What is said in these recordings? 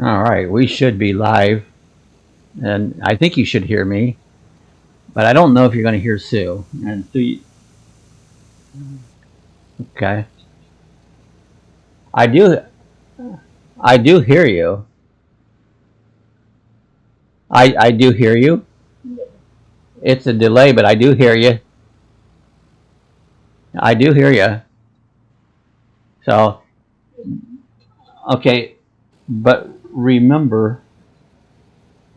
All right, we should be live, and I think you should hear me, but I don't know if you're going to hear Sue. And Sue, okay, I do hear you. I do hear you. It's a delay, but I do hear you. I do hear you. So, okay, but remember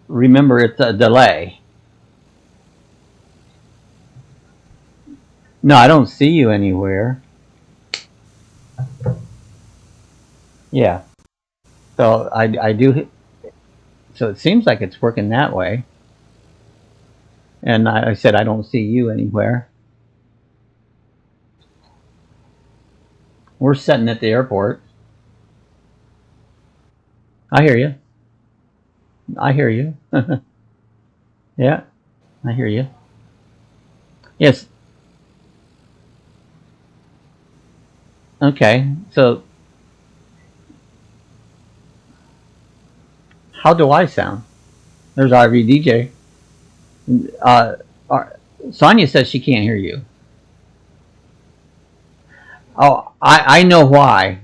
it's a delay. No, I don't see you anywhere. Yeah. So I do. So it seems like it's working that way. And I said I don't see you anywhere. We're sitting at the airport. I hear you. I hear you. Yeah, I hear you. Yes. Okay, so how do I sound? There's RVDJ. Sonia says she can't hear you. Oh, I know why.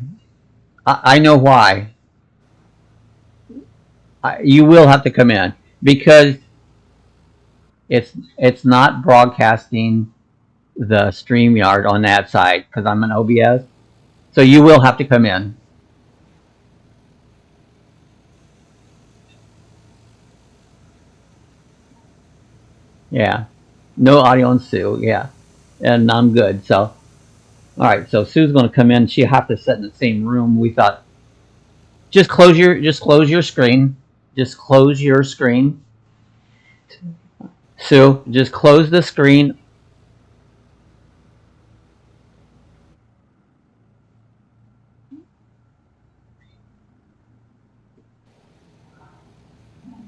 I know why. You will have to come in because it's not broadcasting the StreamYard on that side because I'm an OBS. So you will have to come in. Yeah. No audio on Sue. Yeah. And I'm good. So, all right. So Sue's going to come in. She'll have to sit in the same room. We thought, just close your screen. Just close your screen. Sue, just close the screen.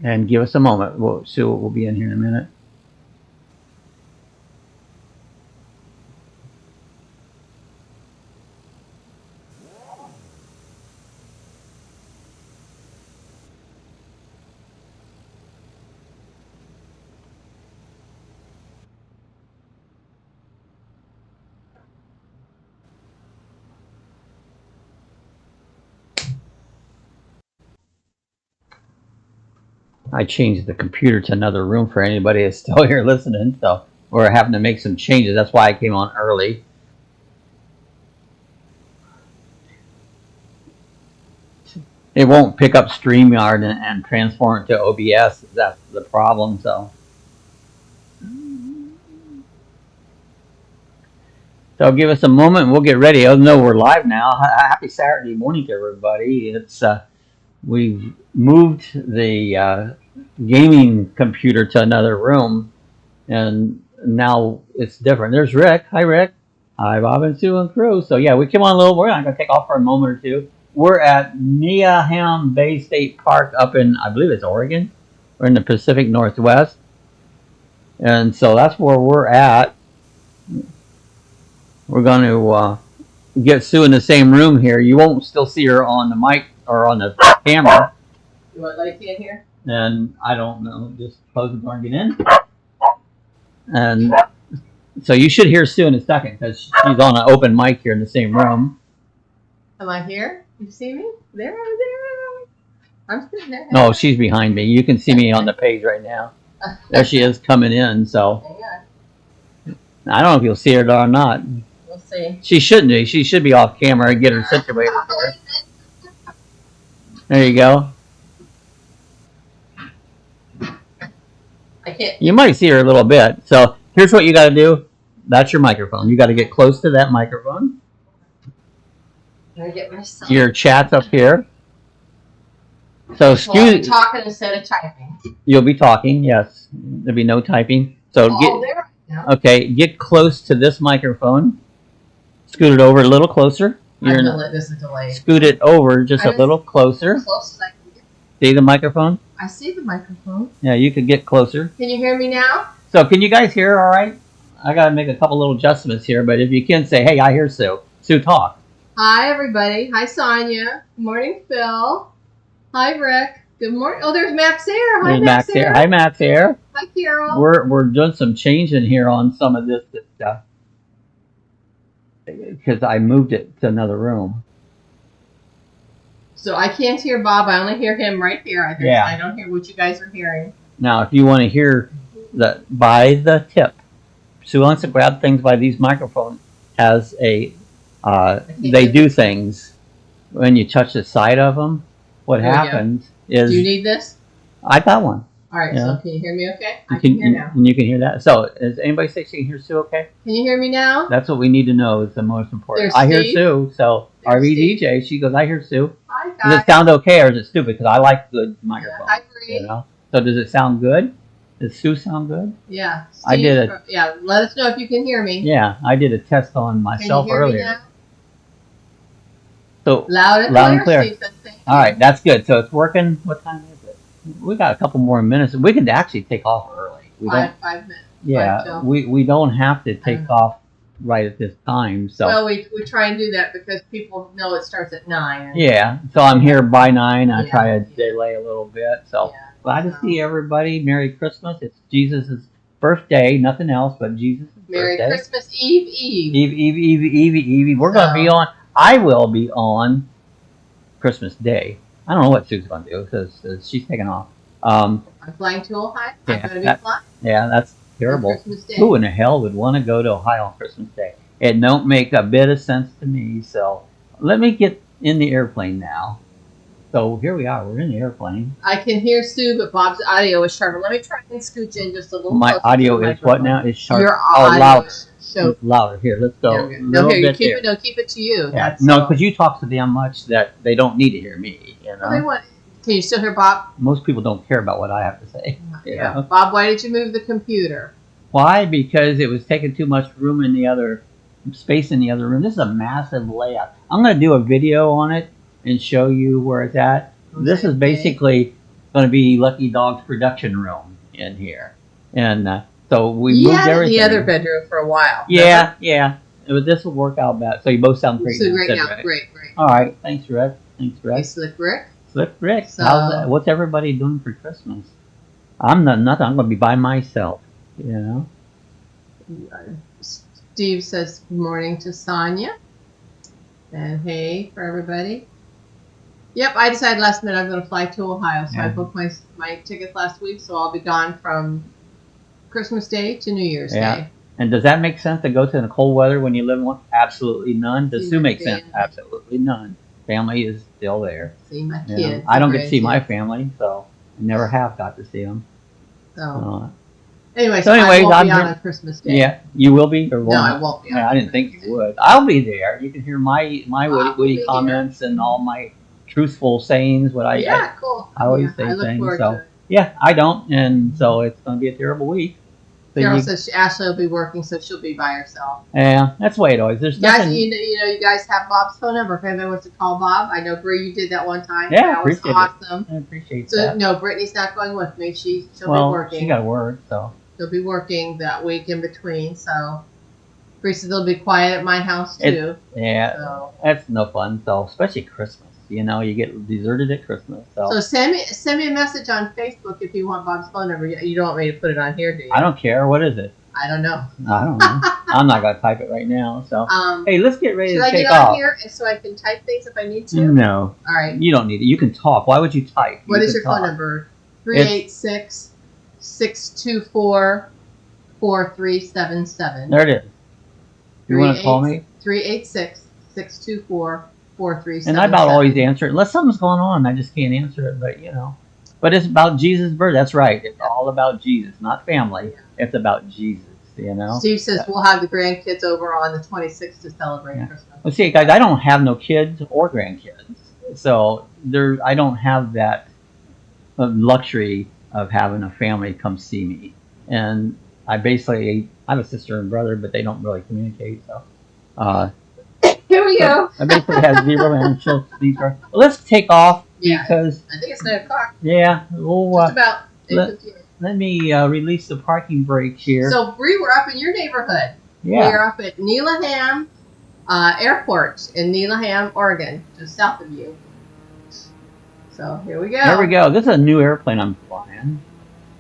And give us a moment. Sue will be in here in a minute. I changed the computer to another room for anybody that's still here listening. So we're having to make some changes. That's why I came on early. It won't pick up StreamYard and transform it to OBS. That's the problem. So give us a moment and we'll get ready. Oh no, we're live now. Happy Saturday morning to everybody. It's we've moved the gaming computer to another room, and now it's different. There's Rick. Hi, Rick. Hi, Bob and Sue and crew. So yeah, we came on a little. We're not going to take off for a moment or two. We're at Neaham Bay State Park up in, I believe it's Oregon. We're in the Pacific Northwest, and so that's where we're at. We're going to get Sue in the same room here. You won't still see her on the mic or on the camera. You want to let you in here? And I don't know, just close the door and get in. And so you should hear Sue in a second because she's on an open mic here in the same room. Am I here? You see me? There. I'm sitting there. No, she's behind me. You can see me on the page right now. There she is coming in. So I don't know if you'll see her or not. We'll see. She shouldn't be. She should be off camera and get her situated here. There you go. I can't. You might see her a little bit. So here's what you got to do. That's your microphone. You got to get close to that microphone. Can I get myself? Your chat's up here. So I'll be talking instead of typing. You'll be talking. Yes, there'll be no typing. So there. Yeah. Okay. Get close to this microphone. Scoot it over a little closer. This is delayed. Scoot it over just a little closer. Close as I can get. See the microphone? I see the microphone. Yeah, you could get closer. Can you hear me now? So can you guys hear all right? I got to make a couple little adjustments here, but if you can say, hey, I hear Sue. Sue, talk. Hi, everybody. Hi, Sonia. Good morning, Phil. Hi, Rick. Good morning. Oh, there's Max there. Hi, There's Max Max here. there. Hi, Max here. Hi, Carol. We're doing some changing here on some of this stuff because I moved it to another room. So I can't hear Bob. I only hear him right here. I don't hear what you guys are hearing. Now, if you want to hear by the tip, Sue wants to grab things by these microphones as a they do things when you touch the side of them. What happens is... Do you need this? I got one. All right, Yeah. so can you hear me okay? I can hear now. And you can hear that. So, does anybody say she can hear Sue okay? Can you hear me now? That's what we need to know is the most important. There's I hear Steve. Sue, so There's RV Steve. DJ, she goes, I hear Sue. Hi, guys. Does it sound okay or is it stupid? Because I like good microphones. I agree. You know? So, does it sound good? Does Sue sound good? Yeah. Steve, I did it. Yeah, let us know if you can hear me. Yeah, I did a test on myself Can you hear earlier. me now? So, Loud and clear. Steve says thank you. All right, that's good. So, it's working. What time is it? We got a couple more minutes. We could actually take off early. We don't. 5 minutes. Yeah, we don't have to take off right at this time. So well, we try and do that because people know it starts at 9. yeah, so I'm here by 9. I Yeah. try to delay a little bit. So glad to see everybody. Merry Christmas! It's Jesus' birthday. Nothing else but Jesus' Merry birthday. Christmas Eve. Eve. We're gonna be on. I will be on Christmas Day. I don't know what Sue's gonna do because she's taking off. I'm flying to Ohio. I'm going to be flying. Yeah, that's terrible. Christmas Day. Who in the hell would want to go to Ohio on Christmas Day? It don't make a bit of sense to me. So let me get in the airplane now. So here we are. We're in the airplane. I can hear Sue, but Bob's audio is sharper. Let me try and scooch in just a little. My closer audio to the is what microphone. now? Is sharp. Your Oh, audio louder. show. It's louder. Here, let's go. No, here, you keep it. No, keep it to you. Yeah. No, because you talk so damn much that they don't need to hear me. You know. They want. Can you still hear Bob? Most people don't care about what I have to say. Yeah. Bob, why did you move the computer? Why? Because it was taking too much room in the other space in the other room. This is a massive layout. I'm going to do a video on it and show you where it's at. Okay. This is basically going to be Lucky Dog's production room in here, and so we moved everything. The other bedroom for a while. Yeah, yeah. This will work out bad. So you both sound great. So great now. Great. All right. Thanks, Rick. Hey, Slick Rick. Slick Rick. So, what's everybody doing for Christmas? I'm not nothing. I'm going to be by myself. You know. Steve says good morning to Sonia, and hey for everybody. Yep, I decided last minute I'm going to fly to Ohio, so I booked my tickets last week, so I'll be gone from Christmas Day to New Year's Day. And does that make sense to go to the cold weather when you live in one? Absolutely none. Does Sue make sense? Absolutely none. Family is still there. See my kids. I don't get to see my family, so I never have got to see them. Anyway, I won't be on Christmas Day. Yeah, you will be? Or won't? No, I won't be. I didn't think you would. I'll be there. You can hear my witty comments and all my truthful sayings. Cool. I always say things. So yeah, I don't, and so it's going to be a terrible week. So Carol says Ashley will be working, so she'll be by herself. Yeah, that's the way it always. There's guys, nothing. You guys have Bob's phone number. If anybody wants to call Bob, I know Bree, you did that one time. Yeah, that was awesome. I appreciate that. So no, Brittany's not going with me. She'll be working. She got to work, so she'll be working that week in between. So Bree says it'll be quiet at my house too. That's no fun. So especially Christmas. You know, you get deserted at Christmas. So send me a message on Facebook if you want Bob's phone number. You don't want me to put it on here, do you? I don't care. What is it? I don't know. I'm not going to type it right now. So hey, let's get ready to take off. Should I get on here so I can type things if I need to? No. All right. You don't need it. You can talk. Why would you type? What is your phone number? 386-624-4377. There it is. You want to call me? 386-624-4377. And I about always answer it. Unless something's going on, I just can't answer it. But, But it's about Jesus' birth. That's right. It's all about Jesus, not family. Yeah. It's about Jesus, Steve says we'll have the grandkids over on the 26th to celebrate Christmas. Well, see, guys, I don't have no kids or grandkids. So I don't have that luxury of having a family come see me. And I have a sister and brother, but they don't really communicate. So here we go. I basically have zero and she'll speak. Well, let's take off because I think it's 9 o'clock. Yeah, just about 8:58. Let me release the parking brake here. So Bree, we're up in your neighborhood. Yeah, we're up at Neelaham Airport in Neelaham, Oregon, just south of you. So here we go. There we go. This is a new airplane I'm flying.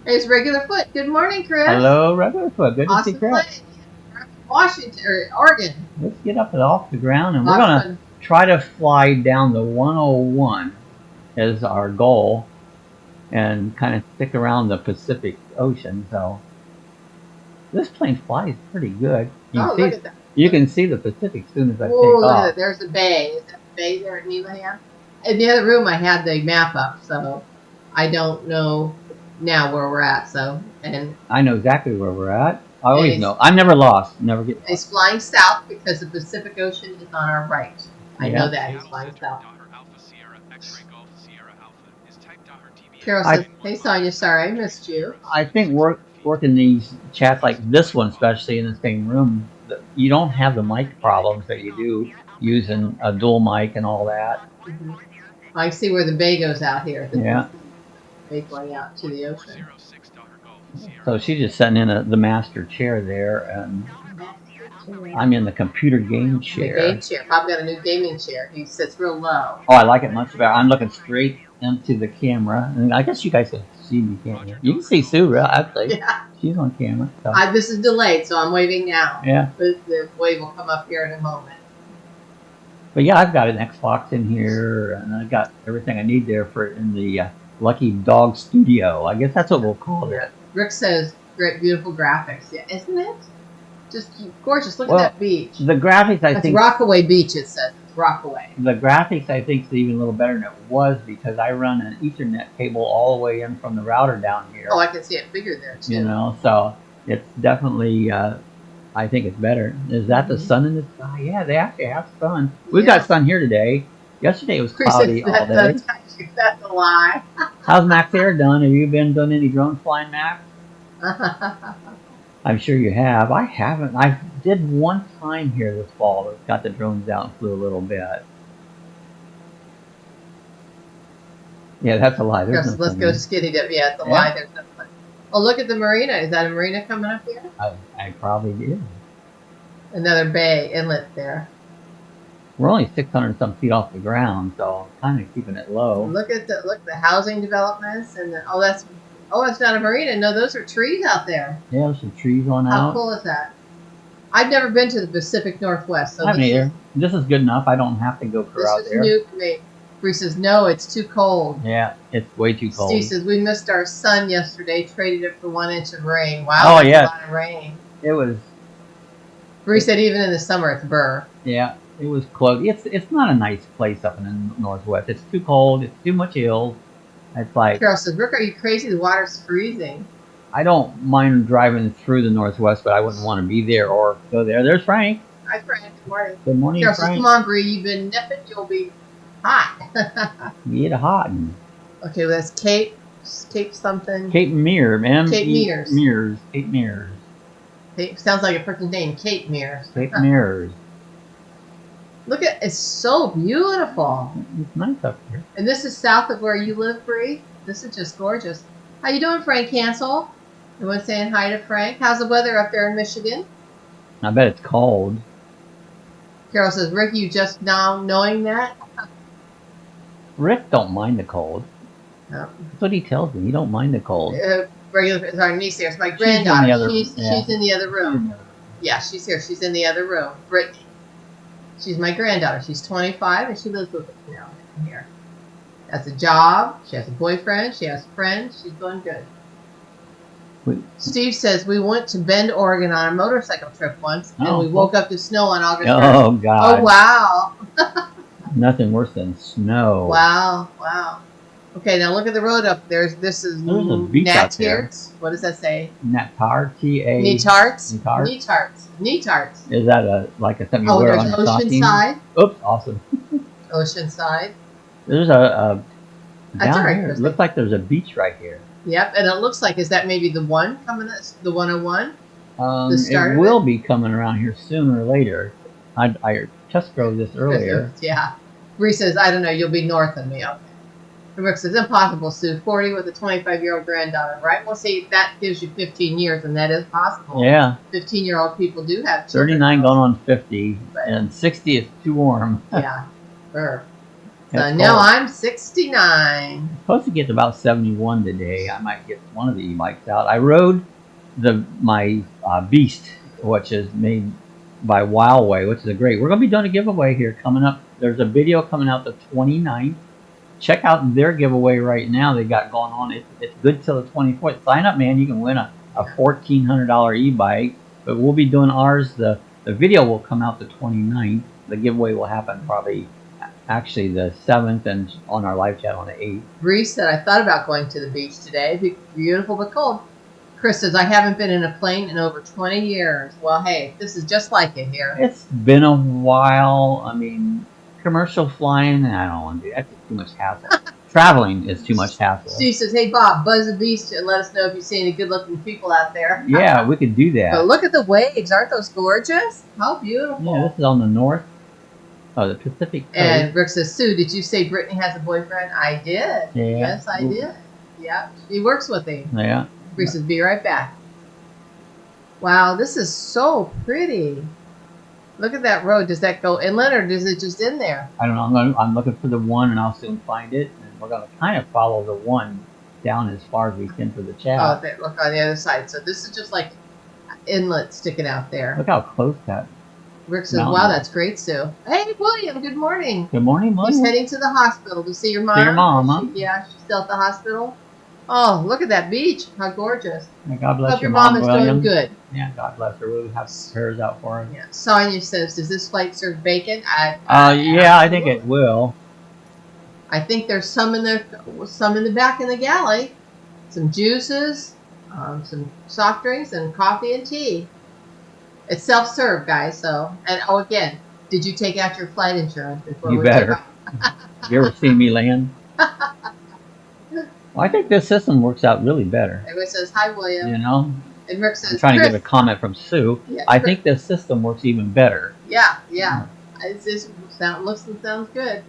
It's Regular Foot. Good morning, Chris. Hello, Regular Foot. Good to see Chris. Plane. Washington, or Oregon. Let's get up and off the ground, and we're gonna try to fly down the 101 as our goal, and kind of stick around the Pacific Ocean. So this plane flies pretty good. Look at that. You can see the Pacific as soon as I take look off. at it. There's a bay. Is that the bay there at Lavalier? In the other room, I had the map up, so I don't know now where we're at. And I know exactly where we're at. I always know. I'm never lost. Never get lost. He's flying south because the Pacific Ocean is on our right. I know that. He's flying south. Carol says, hey, Sonia, sorry I missed you. I think working these chats like this one, especially in the same room, you don't have the mic problems that you do using a dual mic and all that. Mm-hmm. I see where the bay goes out here. Yeah. Bay going out to the ocean. So she's just sitting in the master chair there, and I'm in the computer game chair. The game chair. Bob got a new gaming chair. He sits real low. Oh, I like it much better. I'm looking straight into the camera, and I guess you guys can see me, can't you? You can see Sue, actually. Yeah. She's on camera. So. This is delayed, so I'm waving now. Yeah. The wave will come up here in a moment. But yeah, I've got an Xbox in here, and I've got everything I need there for in the Lucky Dog Studio. I guess that's what we'll call it. Rick says, great, beautiful graphics. Yeah, isn't it? Just gorgeous. Look at that beach. The graphics, I think. Rockaway Beach, it says. It's Rockaway. The graphics, I think, is even a little better than it was because I run an Ethernet cable all the way in from the router down here. Oh, I can see it bigger there, too. You know, so it's definitely, I think it's better. Is that the sun in the sky? Yeah, they actually have sun. We've got sun here today. Yesterday it was cloudy all day. That's a lie. How's Max Air done? Have you been doing any drone flying, Max? I'm sure you have. I haven't. I did one time here this fall. Got the drones out and flew a little bit. Yeah, that's a lie. Let's go skinny dip. Yeah, it's a lie. There's no fun. Oh, look at the marina. Is that a marina coming up here? I probably did. Another bay inlet there. We're only 600 some feet off the ground, so I'm kind of keeping it low. Look at the housing developments and that's not a marina. No, those are trees out there. Yeah, there's some trees on out. How cool is that? I've never been to the Pacific Northwest, so this is good enough. I don't have to go for out there. This is new to me. Bree says, no, it's too cold. Yeah, it's way too cold. Steve says, we missed our sun yesterday, traded it for 1 inch of rain. Wow, that's a lot of rain. It was. Bree said, even in the summer, it's burr. Yeah, it was close. It's not a nice place up in the Northwest. It's too cold. It's too much hills. It's like. Carol says, Rick, are you crazy? The water's freezing. I don't mind driving through the Northwest, but I wouldn't want to be there or go there. There's Frank. Hi, Frank. Good morning. Good morning, Carol Frank. says, come on, Bree. You've been nipping. You'll be hot. You get hot. Okay, well, that's Cape something. Cape Mears. Cape Mears. Mears. Cape Mears. Sounds like a person's name. Cape Mears. Cape Mears. Look at it's so beautiful. It's nice up here. And this is south of where you live, Bree. This is just gorgeous. How you doing, Frank Hansel? Everyone saying hi to Frank. How's the weather up there in Michigan? I bet it's cold. Carol says, Rick, you just now knowing that? Rick don't mind the cold. No. That's what he tells me. He don't mind the cold. It's our niece here. It's my granddaughter. She's in the other room. Yeah. Yeah, she's here. She's in the other room. Brittany. She's my granddaughter. She's 25 and she lives with us now here. Has a job. She has a boyfriend. She has friends. She's doing good. Steve says, we went to Bend, Oregon on a motorcycle trip once, and we woke up to snow on August 1st. Oh, God. Oh, wow. Nothing worse than snow. Wow, wow. Okay, now look at the road up there. There's a beach out there. What does that say? Natar, T-A. Netarts? Netarts. Is that like a something you wear on your stocking? Oceanside. Oops, awesome. Oceanside. There's down here. It looks like there's a beach right here. Yep, and it looks like, is that maybe the one coming, the 101? It will be coming around here sooner or later. I test drove this earlier. Yeah. Bree says, I don't know, you'll be north of me. Okay. And Rick says, impossible, Sue. 40 with a 25-year-old granddaughter, right? Well, see, that gives you 15 years, and that is possible. Yeah. 15-year-old people do have children. 39 going on 50, and 60 is too warm. Yeah. So It's now cold. I'm 69. Supposed to get to about 71 today. I might get one of the e-bikes out. I rode my Beast, which is made by Wildway, which is a great. We're going to be doing a giveaway here coming up. There's a video coming out the 29th. Check out their giveaway right now. They got going on. It's good till the 24th. Sign up, man. You can win a $1,400 e-bike. But we'll be doing ours. The video will come out the 29th. The giveaway will happen probably actually the 7th and on our live chat on the 8th. Bree said, I thought about going to the beach today. Be beautiful but cold. Chris says, I haven't been in a plane in over 20 years. Well, hey, this is just like it here. It's been a while. I mean, commercial flying, I don't want to do that. That's too much hassle. Traveling is too much hassle. Steve says, hey, Bob, buzz the beach and let us know if you see any good-looking people out there. Yeah, we could do that. But look at the waves. Aren't those gorgeous? How beautiful. Yeah, this is on the north. Oh, the Pacific Coast. And Brooke says, Sue, did you say Brittany has a boyfriend? I did. Yeah. Yes, I did. Yeah, she works with him. Yeah. Bree says, be right back. Wow, this is so pretty. Look at that road. Does that go inland or is it just in there? I don't know. I'm looking for the one, and I'll soon find it. And we're going to kind of follow the one down as far as we can for the chat. Oh, look on the other side. So this is just like inlet sticking out there. Look how close that. Rick says, mountain wow, is. that's great, Sue. Hey, William, good morning. Good morning, He's William. heading to the hospital to see your mom. See your mom, huh? Yeah, she's still at the hospital. Oh, look at that beach. How gorgeous. Yeah, God bless Hope your mom is William. doing good. Yeah, God bless her. We'll have prayers out for her. Yeah. Sonia says, does this flight serve bacon? Yeah, I think it will. I think there's some in the back in the galley. Some juices, some soft drinks, and coffee and tea. It's self-serve, guys. So, and again, did you take out your flight insurance before You we better. took off? You ever seen me land? Well, I think this system works out really better. Everybody says, hi, William. You know, And Rick says, I'm trying to Chris, give a comment from Sue. Yeah, I Chris- think this system works even better. Yeah. It just looks and sounds good.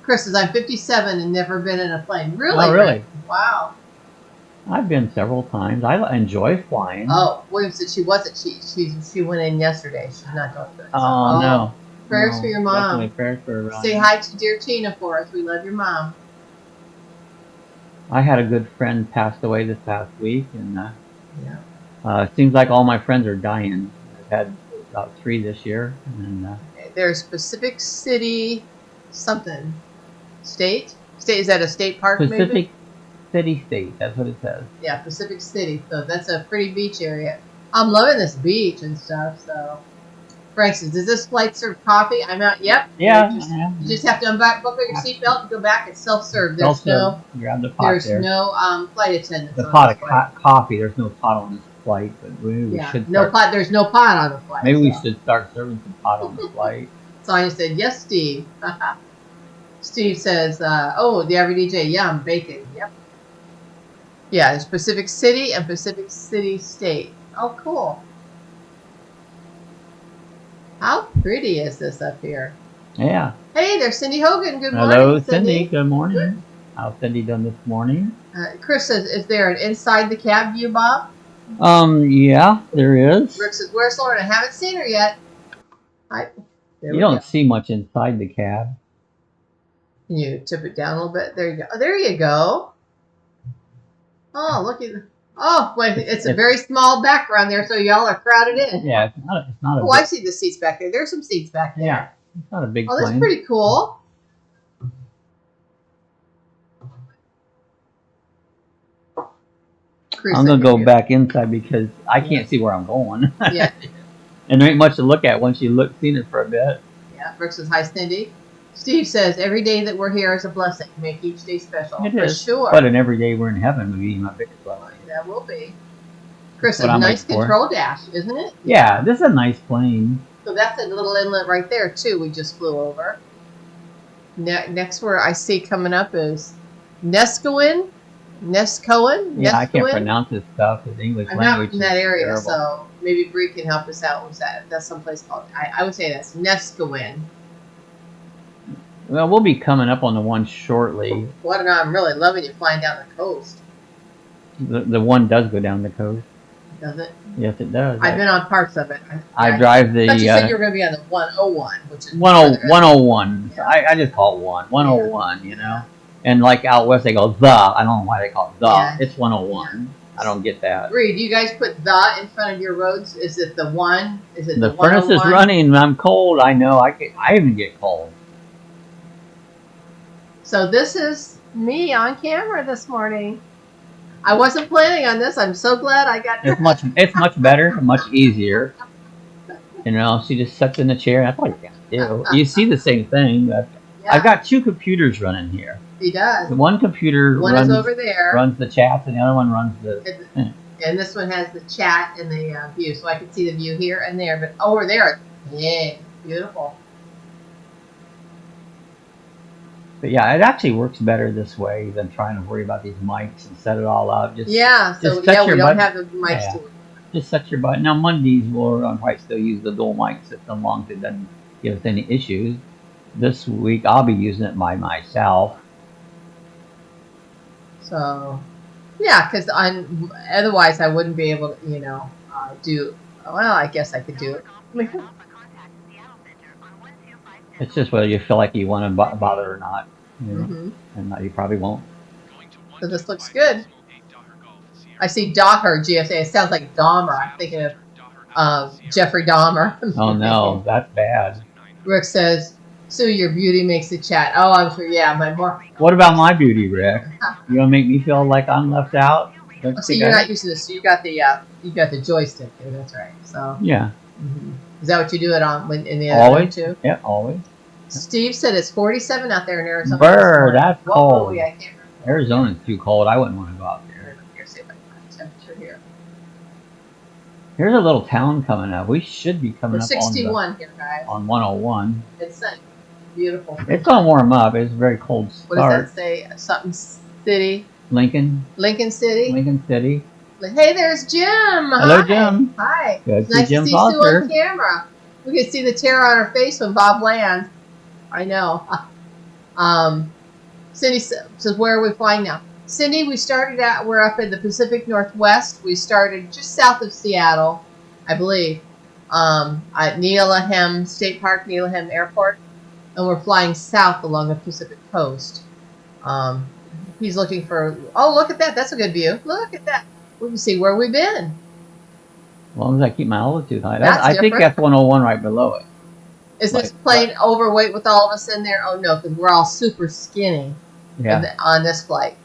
Chris says, I'm 57 and never been in a plane. Really? Oh, really? Rick? Wow. I've been several times. I enjoy flying. Oh, William said she wasn't. She went in yesterday. She's not doing good. Oh, no. Prayers No, for your mom. definitely prayers for Say hi to dear Tina for us. We love your mom. I had a good friend passed away this past week, and Yeah. it seems like all my friends are dying. I've had about 3 this year, and There's Pacific City something. State? Is that a state park maybe? Pacific City State. That's what it says. Yeah, Pacific City. So that's a pretty beach area. I'm loving this beach and stuff. So Frank says, does this flight serve coffee? I'm out. Yep. Yeah. You just have to unbuckle your seatbelt and go back. It's self-serve. There's Grab the pot there. no flight attendants. The on pot this of flight. coffee. There's no pot on this flight, but we should. No Start, pot. There's no pot on the flight. maybe we so. should start serving some pot on the flight. Sonia said, yes, Steve. Steve says, oh, the average DJ, yum, bacon. Yep. Yeah, there's Pacific City and Pacific City State. Oh, cool. How pretty is this up here? Yeah. Hey, there's Cindy Hogan. Good morning. Hello, Cindy. Good morning. Good. How's Cindy done this morning? Chris says, is there an inside the cab view, Bob? Yeah, there is. Rick says, where's Lauren? I haven't seen her yet. You don't see much inside the cab. Can you tip it down a little bit? There you go. Oh, there you go. Oh, look at. Oh, wait, it's a very small background there, so y'all are crowded in. Yeah, it's not a Oh, I see the seats back there. There's some seats back there. Yeah, it's not a big Oh, that's plane. pretty cool. I'm going to go back inside because I can't see where I'm going. Yeah. And there ain't much to look at once you seen it for a bit. Yeah, Brooke says, hi, Cindy. Steve says, every day that we're here is a blessing. Make each day special. It For is. sure. But an every day we're in heaven would be my biggest blessing. That will be. Chris What says, I'm nice waiting for. control dash, isn't it? Yeah, this is a nice plane. So that's a little inlet right there, too, we just flew over. Next where I see coming up is Nescoin. Yeah, I can't pronounce this stuff. The English I'm language not in that is area, terrible. so maybe Bree can help us out with that. That's someplace called, I would say that's Nescoin. Well, we'll be coming up on the one shortly. What I'm really loving you flying down the coast. The one does go down the coast. Does it? Yes, it does. I've been on parts of it. I drive the. But you said you were going to be on the 101, which is 101. Yeah. I just call it 101, you know? And like out west, they go the. I don't know why they call it the. Yeah. It's 101. I don't get that. Bree, do you guys put the in front of your roads? Is it the 1? Is it The furnace is running. I'm cold. I know. I even get cold. So this is me on camera this morning. I wasn't planning on this. I'm so glad I got. It's much better, much easier. You know, she just sits in the chair. That's all you can do. You see the same thing. But Yeah. I've got 2 computers running here. He does. The one computer One is over there. runs the chats, and the other one runs the. And this one has the chat and the view, so I can see the view here and there. But over there, yeah, beautiful. But yeah, it actually works better this way than trying to worry about these mics and set it all up. Just Yeah, so just set yeah, your we don't button. have the mics Yeah. to it. Just set your button. Now Mondays we'll probably still use the dual mic system as long as it doesn't give us any issues. This week I'll be using it by myself. So, yeah, because otherwise I wouldn't be able to, do. Well, I guess I could do it. It's just whether you feel like you want to bother or not. You know? Mhm. And you probably won't. So this looks good. I see Dawg, GSA. It sounds like Dahmer. I'm thinking of Jeffrey Dahmer. Oh no, that's bad. Rick says, Sue, your beauty makes the chat. Oh, I'm sure. Yeah, my more. What about my beauty, Rick? You gonna make me feel like I'm left out? Oh, see, you're not using this. So you got the joystick here. That's right. So yeah. Mm-hmm. Is that what you do it on in the other Always room too? Yeah, always. Steve said it's 47 out there in Arizona. Brr, that's cold. Oh, yeah, I can't remember. Arizona's too cold. I wouldn't want to go out there. Here, see if I can find the temperature here. Here's a little town coming up. We should be coming We're up 61 here, guys. on 101. It's sunny. Beautiful. It's gonna warm up. It's a very cold What does start. that say? Something city? Lincoln City? City. Hey, there's Jim. Hello, Hi. Jim. Hi. Good to Nice see Jim to see Sue on Foster. camera. We can see the terror on her face when Bob lands. I know. Cindy says, where are we flying now? Cindy, we're up in the Pacific Northwest. We started just south of Seattle, I believe, at Neelahem State Park, Neelahem Airport. And we're flying south along the Pacific coast. He's looking for, oh, look at that. That's a good view. Look at that. We can see where we've been. As long as I keep my altitude high. That's I think different. that's 101 right below it. Is this plane overweight with all of us in there? Oh, no, because we're all super skinny Yeah. on this flight.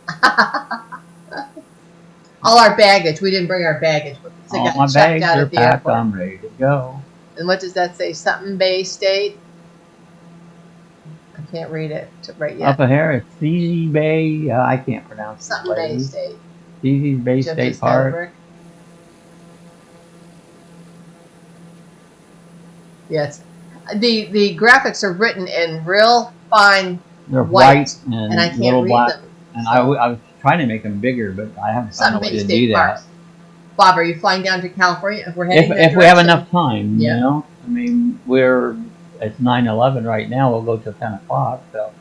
All our baggage. We didn't bring our baggage with us. It All got my checked bags out are at the packed. airport. I'm ready to go. And what does that say? Something Bay State? I can't read it right yet. Up ahead, it's Zizi Bay. I can't pronounce it. Something Bay State. Zizi's Bay Jim State just got a Park. brick. Yes. The graphics are written in real fine They're white, and and I can't little read black. them. And So- I was trying to make them bigger, but I haven't found a Something way Bay to do State that. Parks. Bob, are you flying down to California? If we're heading If we have enough time, Yeah. you know. I mean, it's 9:11 right now. We'll go till 10 o'clock. So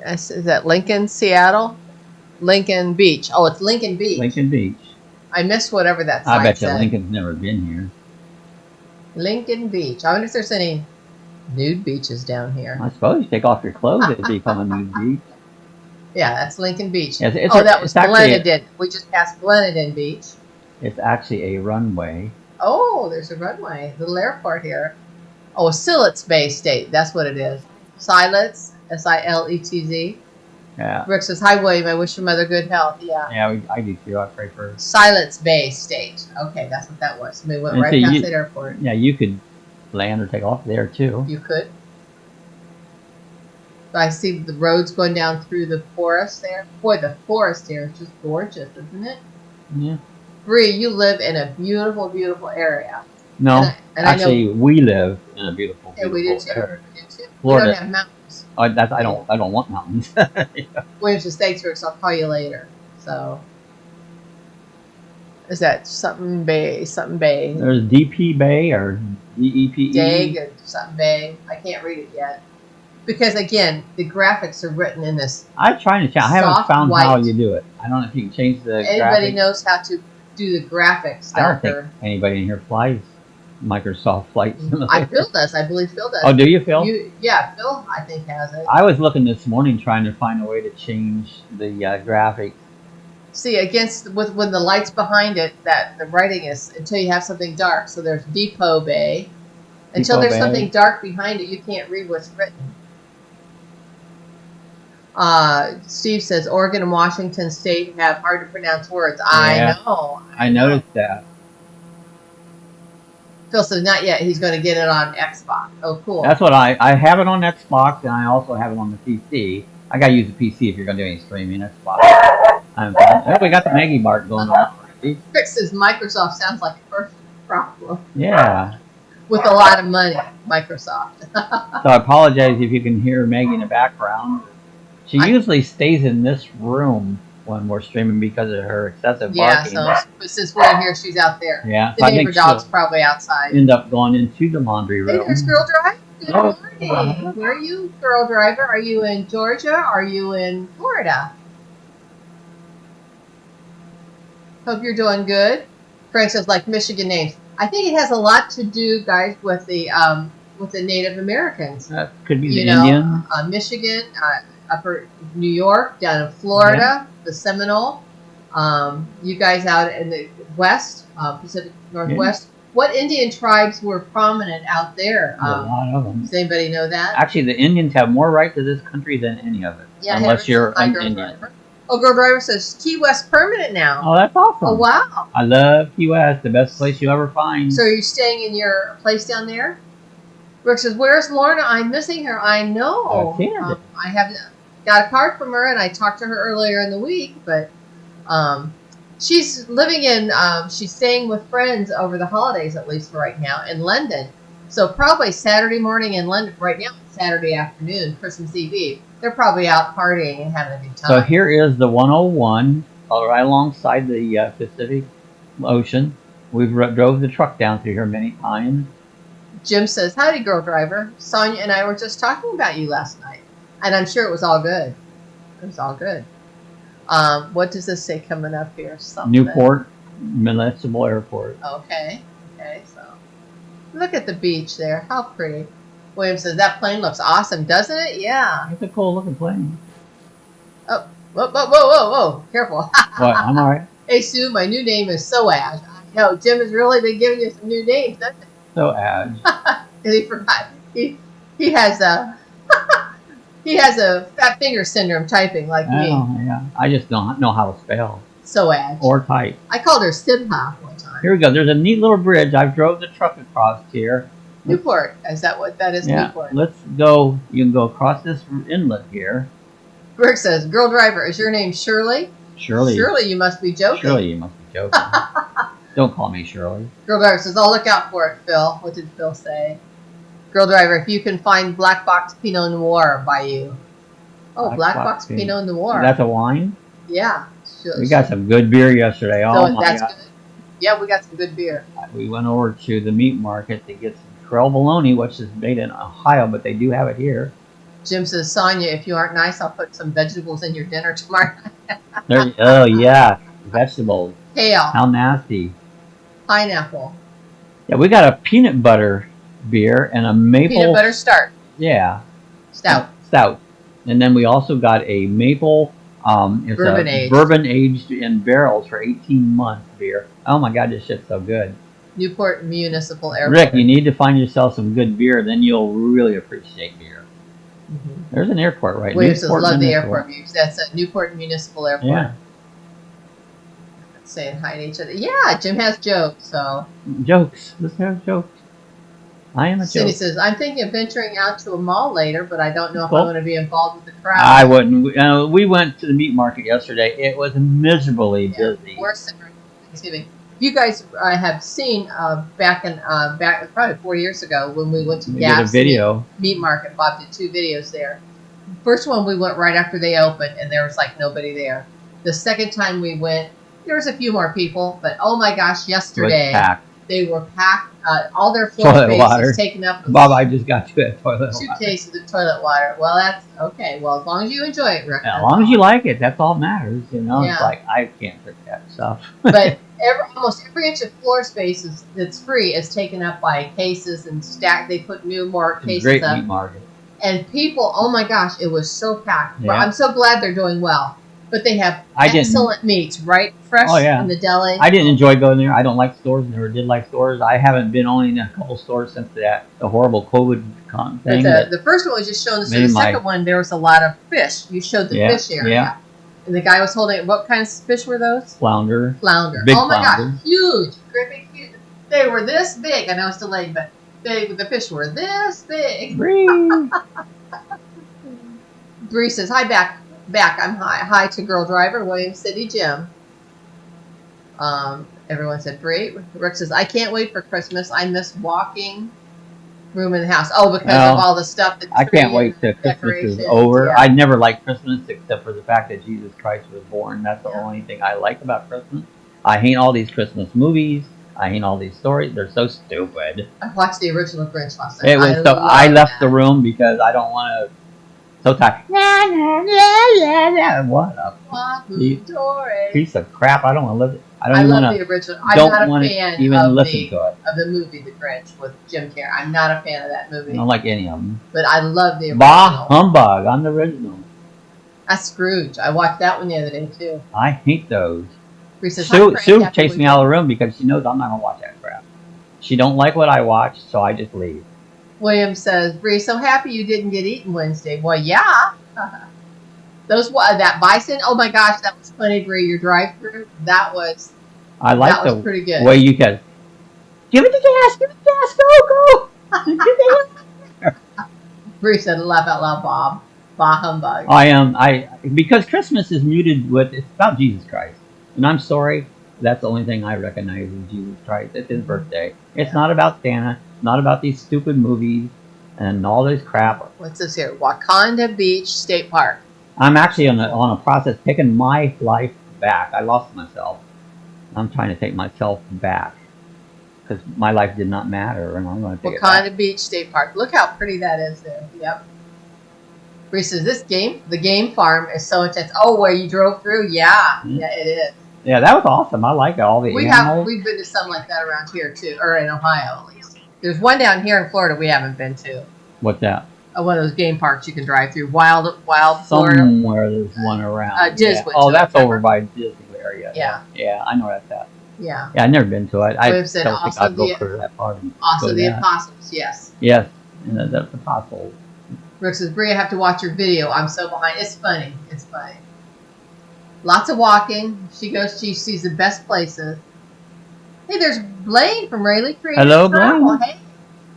Is that Lincoln, Seattle? Lincoln Beach. Oh, it's Lincoln Beach. Lincoln Beach. I missed whatever that sign I bet you said. Lincoln's never been here. Lincoln Beach. I wonder if there's any nude beaches down here. I suppose you take off your clothes, it'd become a nude beach. Yeah, that's Lincoln Beach. Yes, that was it's actually Glenadin. We just passed Glenadin Beach. It's actually a runway. Oh, there's a runway. Little airport here. Oh, Siletz Bay State. That's what it is. Siletz, Siletz. Yeah. Rick says, hi, William. I wish your mother good health. Yeah. Yeah, I do too. I pray for her. Siletz Bay State. Okay, that's what that was. We went And right so past that airport. Yeah, you could land or take off there too. You could. I see the roads going down through the forest there. Boy, the forest here is just gorgeous, isn't it? Yeah. Bree, you live in a beautiful, beautiful area. No, And I actually, we live in a beautiful, Yeah, we do too. area. We do too. We Florida. don't have mountains. I don't want mountains. Williams just thanks for us. I'll call you later. So, is that something Bay? Something Bay? There's DP Bay or DEPE. Dag or something Bay? I can't read it yet. Because again, the graphics are written in this. I'm trying to change. I haven't Soft found how white. you do it. I don't know if you can change the Anybody graphics. knows how to do the graphics, I don't Doctor? think anybody in here flies Microsoft Flight Simulator. Phil does. I believe Phil does. Oh, do you, Phil? Yeah, Phil, I think, has it. I was looking this morning trying to find a way to change the graphics. See, when the light's behind it, that the writing is until you have something dark. So there's Depot Bay. Until there's something dark behind it, you can't read what's written. Steve says Oregon and Washington State have hard to pronounce words. Yeah, I know. I noticed that. Phil says not yet. He's going to get it on Xbox. Oh, cool. That's what I have it on Xbox, and I also have it on the PC. I gotta use the PC if you're gonna do any streaming. Xbox. Oh, we got the Maggie Bart going on already. Rick says Microsoft sounds like a first problem. Yeah. With a lot of money, Microsoft. So I apologize if you can hear Maggie in the background. She usually stays in this room when we're streaming because of her excessive barking. Yeah, so since we're in here, she's out there. Yeah, The neighbor dog's probably outside. End up going into the laundry room. Hey, there's Girl Drive. Good Oh. morning. Where are you, Girl Driver? Are you in Georgia? Are you in Florida? Hope you're doing good. Frank says like Michigan names. I think it has a lot to do, guys, with the Native Americans. That could be the Indian. Michigan, upper New York, down in Florida, the Seminole. You guys out in the West, Pacific Northwest. Yeah. What Indian tribes were prominent out there? A lot of them. Does anybody know that? Actually, the Indians have more right to this country than any of it. Yeah, unless you're an Indian. Driver. Oh, Girl Driver says Key West permanent now. Oh, that's awesome. Oh, wow. I love Key West, the best place you'll ever find. So are you staying in your place down there? Rick says, where's Lorna? I'm missing her. I know. I have got a card from her, and I talked to her earlier in the week, but she's living in, she's staying with friends over the holidays, at least for right now, in London. So probably Saturday morning in London. Right now it's Saturday afternoon, Christmas Eve. They're probably out partying and having a good time. So here is the 101, right alongside the Pacific Ocean. We've drove the truck down through here many times. Jim says, howdy, Girl Driver. Sonia and I were just talking about you last night. And I'm sure it was all good. It was all good. What does this say coming up here? Something. Newport Municipal Airport. Okay. Okay, so look at the beach there. How pretty. William says, that plane looks awesome, doesn't it? Yeah. It's a cool looking plane. Oh, whoa. Careful. What? I'm all right. Hey, Sue, my new name is Soaz. I know, Jim has really been giving you some new names, doesn't he? Soaz. He forgot. He has a he has a fat finger syndrome typing like me. Yeah. I just don't know how to spell. Soaz. Or type. I called her Simha one time. Here we go. There's a neat little bridge. I've drove the truck across here. Newport. Is that what that is? Yeah. Newport. Let's go. You can go across this inlet here. Greg says, Girl Driver, is your name Shirley? Shirley. Shirley, you must be joking. Shirley, you must be joking. Don't call me Shirley. Girl Driver says, I'll look out for it, Phil. What did Phil say? Girl Driver, if you can find Black Box Pinot Noir by you. Oh, Black Box Pinot Noir. That's a wine? Yeah. We got some good beer yesterday. Oh, my that's God. good. Yeah, we got some good beer. We went over to the meat market to get some trail bologna, which is made in Ohio, but they do have it here. Jim says, Sonia, if you aren't nice, I'll put some vegetables in your dinner tomorrow. Oh, yeah. Vegetables. Kale. How nasty. Pineapple. Yeah, we got a peanut butter beer and a maple. Peanut butter start. Yeah. Stout. And then we also got a maple. It's bourbon aged in barrels for 18 months beer. Oh my God, this shit's so good. Newport Municipal Airport. Rick, you need to find yourself some good beer, then you'll really appreciate beer. Mm-hmm. There's an airport right now. Williams says, love the airport views. That's a Newport Municipal Airport. Yeah. Saying hi to each other. Yeah, Jim has jokes, so. Jokes. Let's have jokes. I am a joke. Cindy says, I'm thinking of venturing out to a mall later, but I don't know if I'm going to be involved with the crowd. I wouldn't. We went to the meat market yesterday. It was miserably busy. Worse than Thanksgiving. You guys have seen back probably 4 years ago when we went to Gap's meat market. Bob did 2 videos there. First one we went right after they opened, and there was like nobody there. The second time we went, there was a few more people, but oh my gosh, yesterday They were packed. All their floor Toilet space water. is taken up with Bob, I just got you a toilet two water. cases of toilet water. Well, that's okay. Well, as long as you enjoy it, Rick. As long as you like it, that's all that matters. You know, Yeah. it's like I can't drink that stuff. But almost every inch of floor space that's free is taken up by cases and stacked. They put more cases Great up. meat market. And people, oh my gosh, it was so packed. Yeah. I'm so glad they're doing well. But they have excellent meats, right? Fresh in the deli. I didn't enjoy going there. I don't like stores. Never did like stores. I haven't been only in a couple stores since the horrible COVID thing. But the first one was just showing us. The second one, there was a lot of fish. You showed the fish area. Yeah. And the guy was holding, what kind of fish were those? Flounder. Flounder. Big oh my flounder. gosh, huge. Gripping, huge. They were this big. I know it's delayed, but the fish were this big. Bree says, hi, back. I'm hi to girl driver, William City Jim. Everyone said, Bree. Rick says, I can't wait for Christmas. I miss walking room in the house. Oh, because of all the stuff. I can't wait till Christmas is over. Yeah. I never liked Christmas except for the fact that Jesus Christ was born. That's the only thing I like about Christmas. I hate all these Christmas movies. I hate all these stories. They're so stupid. I watched the original Grinch last night. It was I left the room because I don't want to. So tired. What a piece of crap! I don't want to live. I love the original. I'm not a fan even listen to it. Of the movie The Grinch with Jim Carrey. I'm not a fan of that movie. I don't like any of them. But I love the original. Bah humbug! I'm the original. That's Scrooge. I watched that one the other day too. I hate those. Sue chased me out of the room because she knows I'm not gonna watch that crap. She don't like what I watch, so I just leave. William says, Bree, so happy you didn't get eaten Wednesday. Well, yeah. That bison, oh my gosh, that was funny, Bree. Your drive-through, that was pretty good. Way you can give it the gas, go. Bree said, laugh out loud, Bob. Bah humbug. Because Christmas is muted with, it's about Jesus Christ. And I'm sorry, that's the only thing I recognize is Jesus Christ. It's his birthday. It's not about Santa. Not about these stupid movies and all this crap. What's this here? Wakanda Beach State Park. I'm actually on a process taking my life back. I lost myself. I'm trying to take myself back because my life did not matter, and I'm going to take it back. Wakanda Beach State Park. Look how pretty that is there. Yep. Bree says, the game farm is so intense. Oh, where you drove through? Yeah. Mm-hmm. Yeah, it is. Yeah, that was awesome. I like all the animals. We've been to some like that around here too, or in Ohio at least. There's one down here in Florida we haven't been to. What's that? One of those game parks you can drive through. Wild Florida. Somewhere there's one around. Yeah. Oh, that's over by Disney area. Yeah. Yeah, I know that's at. Yeah. Yeah, I've never been to it. I don't think I'd go for that part. Also the Apostles, yes. Yes, and the Apostles. Rick says, Bree, I have to watch your video. I'm so behind. It's funny. It's funny. Lots of walking. She sees the best places. Hey, there's Blaine from Rayleigh Creative. Hello, Blaine. Hey,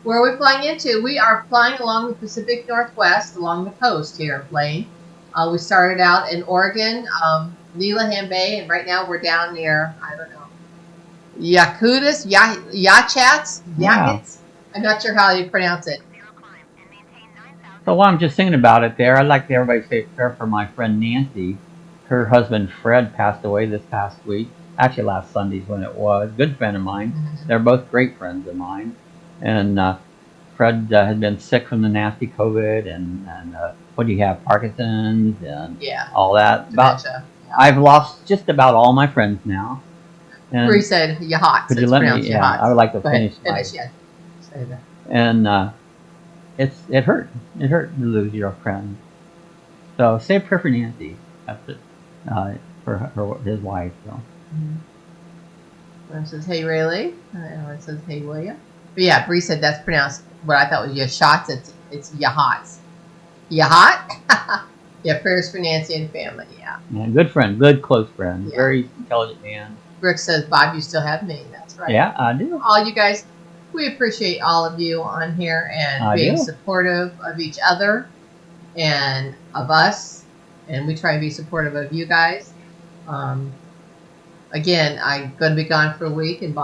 where are we flying into? We are flying along the Pacific Northwest, along the coast here, Blaine. We started out in Oregon, Nelahan Bay, and right now we're down near, I don't know, Yakutis, Yachats? Yeah. I'm not sure how you pronounce it. So while I'm just thinking about it there, I'd like everybody to say a prayer for my friend Nancy. Her husband Fred passed away this past week. Actually, last Sunday's when it was. Good friend of mine. Mm-hmm. They're both great friends of mine. And Fred had been sick from the nasty COVID and what do you have, Parkinson's and all that. I've lost just about all my friends now. And Bree said Yahats. Could you let me? Yeah, I would like to finish. Say that. And it hurt. It hurt to lose your friend. So say a prayer for Nancy. That's it. For his wife. So. One says, hey, Rayleigh. And one says, hey, William. But yeah, Bree said that's pronounced what I thought was Yahats. It's Yahats. Yahat? Yeah, prayers for Nancy and family, yeah. Good friend, good close friend. Yeah. Very intelligent man. Rick says, Bob, you still have me. That's right. Yeah, I do. All you guys, we appreciate all of you on here and being supportive of each other and of us. And we try and be supportive of you guys. Again, I'm going to be gone for a week, and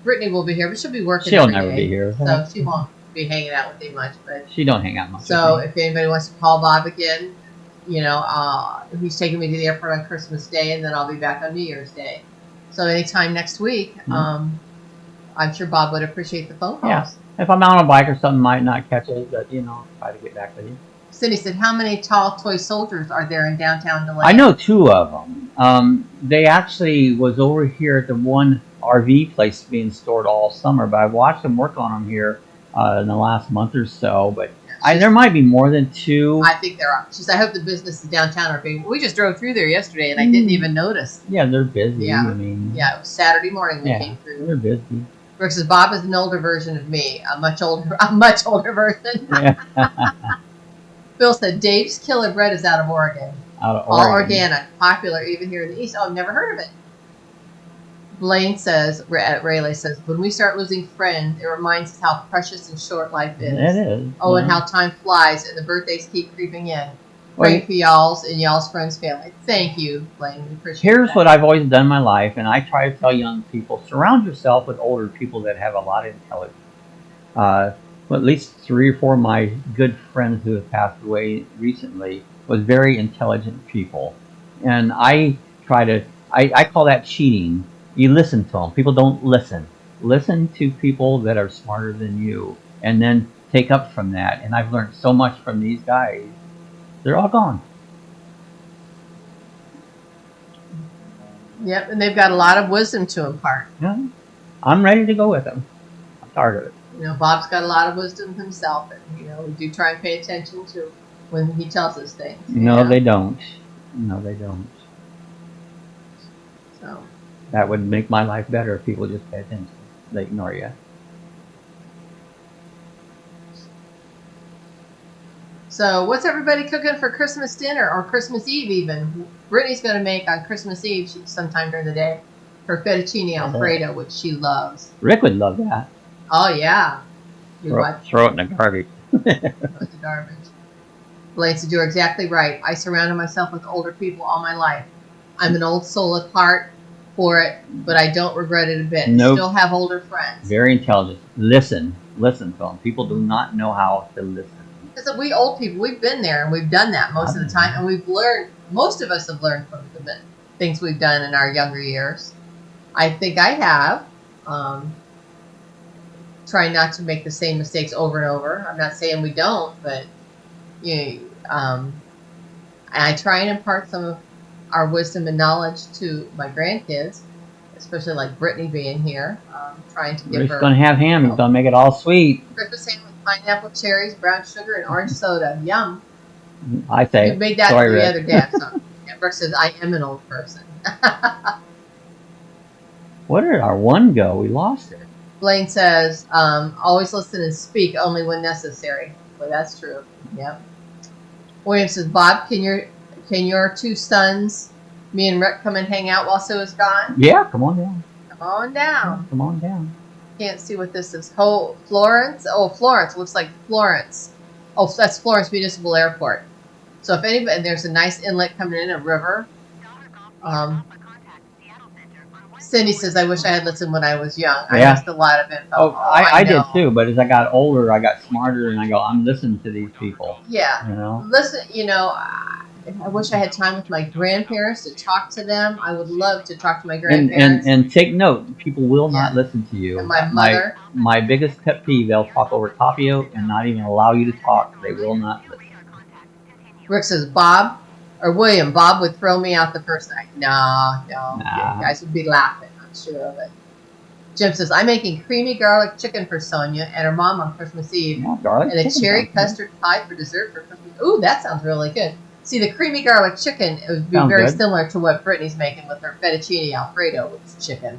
Brittany will be here, but she'll be working. She'll never be here, so she won't be hanging out with me much. But she don't hang out much. So if anybody wants to call Bob again, you know, he's taking me to the airport on Christmas Day, and then I'll be back on New Year's Day. So anytime next week, I'm sure Bob would appreciate the phone calls. Yeah. If I'm out on a bike or something, might not catch it, but you know, try to get back with you. Cindy said, "How many tall toy soldiers are there in downtown DeLand?" I know 2 of them. They actually was over here at the one RV place being stored all summer, but I've watched them work on them here in the last month or so. But there might be more than 2. I think there are. She said, "I hope the businesses downtown are big." We just drove through there yesterday, and I didn't even notice. Yeah, they're busy. Yeah, I mean, yeah, it was Saturday morning we came through. They're busy. Brooke says, "Bob is an older version of me, a much older version." Yeah. Bill said, "Dave's Killer Bread is out of Oregon. Out of All Oregon. organic, popular even here in the East." Oh, I've never heard of it. Blaine says, Rayleigh says, "When we start losing friends, it reminds us how precious and short life is." It is. Oh, and how time flies and the birthdays keep creeping in. Praying for y'all's and y'all's friends' family. Thank you, Blaine. We appreciate Here's that. what I've always done in my life, and I try to tell young people, surround yourself with older people that have a lot of intelligence. Well, at least 3 or 4 of my good friends who have passed away recently was very intelligent people. And I try to, I call that cheating. You listen to them. People don't listen. Listen to people that are smarter than you, and then take up from that. And I've learned so much from these guys. They're all gone. Yep, and they've got a lot of wisdom to impart. Yeah. I'm ready to go with them. I'm tired of it. You know, Bob's got a lot of wisdom himself, and you know, we do try and pay attention to when he tells us things. No, they don't. No, they don't. So that would make my life better if people just pay attention. They ignore you. So what's everybody cooking for Christmas dinner or Christmas Eve even? Brittany's going to make on Christmas Eve sometime during the day her fettuccine alfredo, which she loves. Rick would love that. Oh, yeah. Throw it in the garbage. Throw it in the garbage. Blaine said, "You're exactly right. I surrounded myself with older people all my life. I'm an old soul at heart for it, but I don't regret it a bit. Nope. I still have older friends." Very intelligent. Listen to them. People do not know how to listen. Because we old people, we've been there and we've done that most of the time, and we've learned. Most of us have learned from the things we've done in our younger years. I think I have. Try not to make the same mistakes over and over. I'm not saying we don't, but I try and impart some of our wisdom and knowledge to my grandkids, especially like Brittany being here. Trying to give her. He's going to have ham. He's going to make it all sweet. Breakfast ham with pineapple, cherries, brown sugar, and orange soda. Yum. I say. You made that the other day. So, Brooke says, "I am an old person." Where did our one go? We lost it. Blaine says, "Always listen and speak only when necessary." Well, that's true. Yep. William says, "Bob, can your 2 sons, me and Rick, come and hang out while Sue is gone?" Yeah, come on down. Come on down. Come on down. Can't see what this is. Oh, Florence. Oh, Florence. Looks like Florence. Oh, that's Florence Municipal Airport. So if anybody, and there's a nice inlet coming in, a river. Cindy says, "I wish I had listened when I was young. I missed a lot of info." Oh, I did too, but as I got older, I got smarter, and I go, I'm listening to these people. Yeah. You know? Listen, I wish I had time with my grandparents to talk to them. I would love to talk to my grandparents. And take note, people will not listen to you. And my mother. My biggest pet peeve, they'll talk over top of you and not even allow you to talk. They will not listen. Rick says, "Bob, or William, Bob would throw me out the first night." No. You guys would be laughing, I'm sure of it. Jim says, "I'm making creamy garlic chicken for Sonia and her mom on Christmas Eve. Garlic and a cherry custard pie for dessert for Christmas." Ooh, that sounds really good. See, the creamy garlic chicken, it would be very similar to what Brittany's making with her fettuccine alfredo with chicken.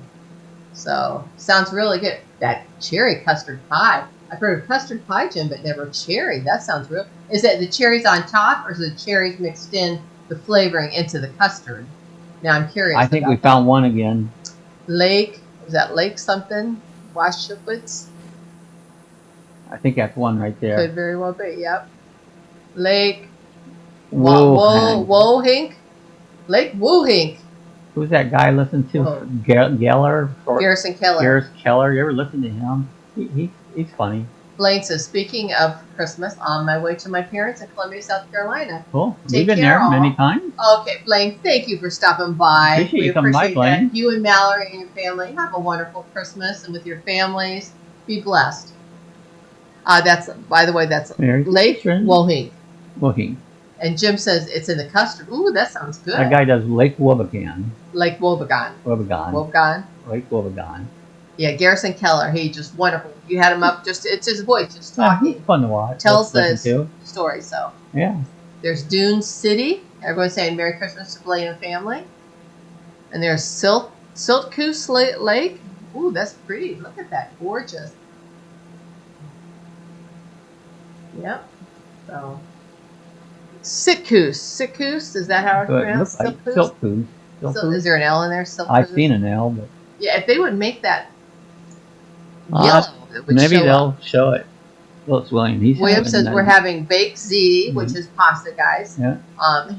So, sounds really good. That cherry custard pie. I've heard of custard pie, Jim, but never cherry. That sounds real. Is that the cherries on top, or is the cherries mixed in the flavoring into the custard? Now, I'm curious. I think we found one again. Lake, was that Lake something? Washupwitz? I think that's one right there. Could very well be, yep. Lake Wohink. Lake Wohink. Who's that guy listen to? Geller? Garrison Keller. Garrison Keller. You ever listen to him? He's funny. Blaine says, speaking of Christmas, on my way to my parents in Columbia, South Carolina. Cool. Take We've been care, there all. many times. Okay, Blaine, thank you for stopping by. Appreciate We you coming by, appreciate Blaine. that. You and Mallory and your family have a wonderful Christmas, and with your families, be blessed. That's, by the way, that's Merry Lake Christmas. Wohink. Woking. And Jim says it's in the custard. Ooh, that sounds good. That guy does Lake Wobegon. Lake Wobegon. Wobegon. Wobegon. Lake Wobegon. Yeah, Garrison Keller. He just wonderful. You had him up. Just it's his voice, just Yeah, talking. he's fun to watch. Tells Listen the to. story. So Yeah. there's Dune City. Everyone's saying Merry Christmas to Blaine and family. And there's Siltcoose Lake. Ooh, that's pretty. Look at that, gorgeous. Yep. So Sitcoose. Is that how it's So it pronounced? looks like Siltcoose? Siltcoose. Is there an L in there? Siltcoose? I've seen an L, but Yeah, if they would make that yellow, it would maybe show they'll up. show it. Well, it's William. He's William having says that. we're having baked ziti, which is pasta, guys. Yeah.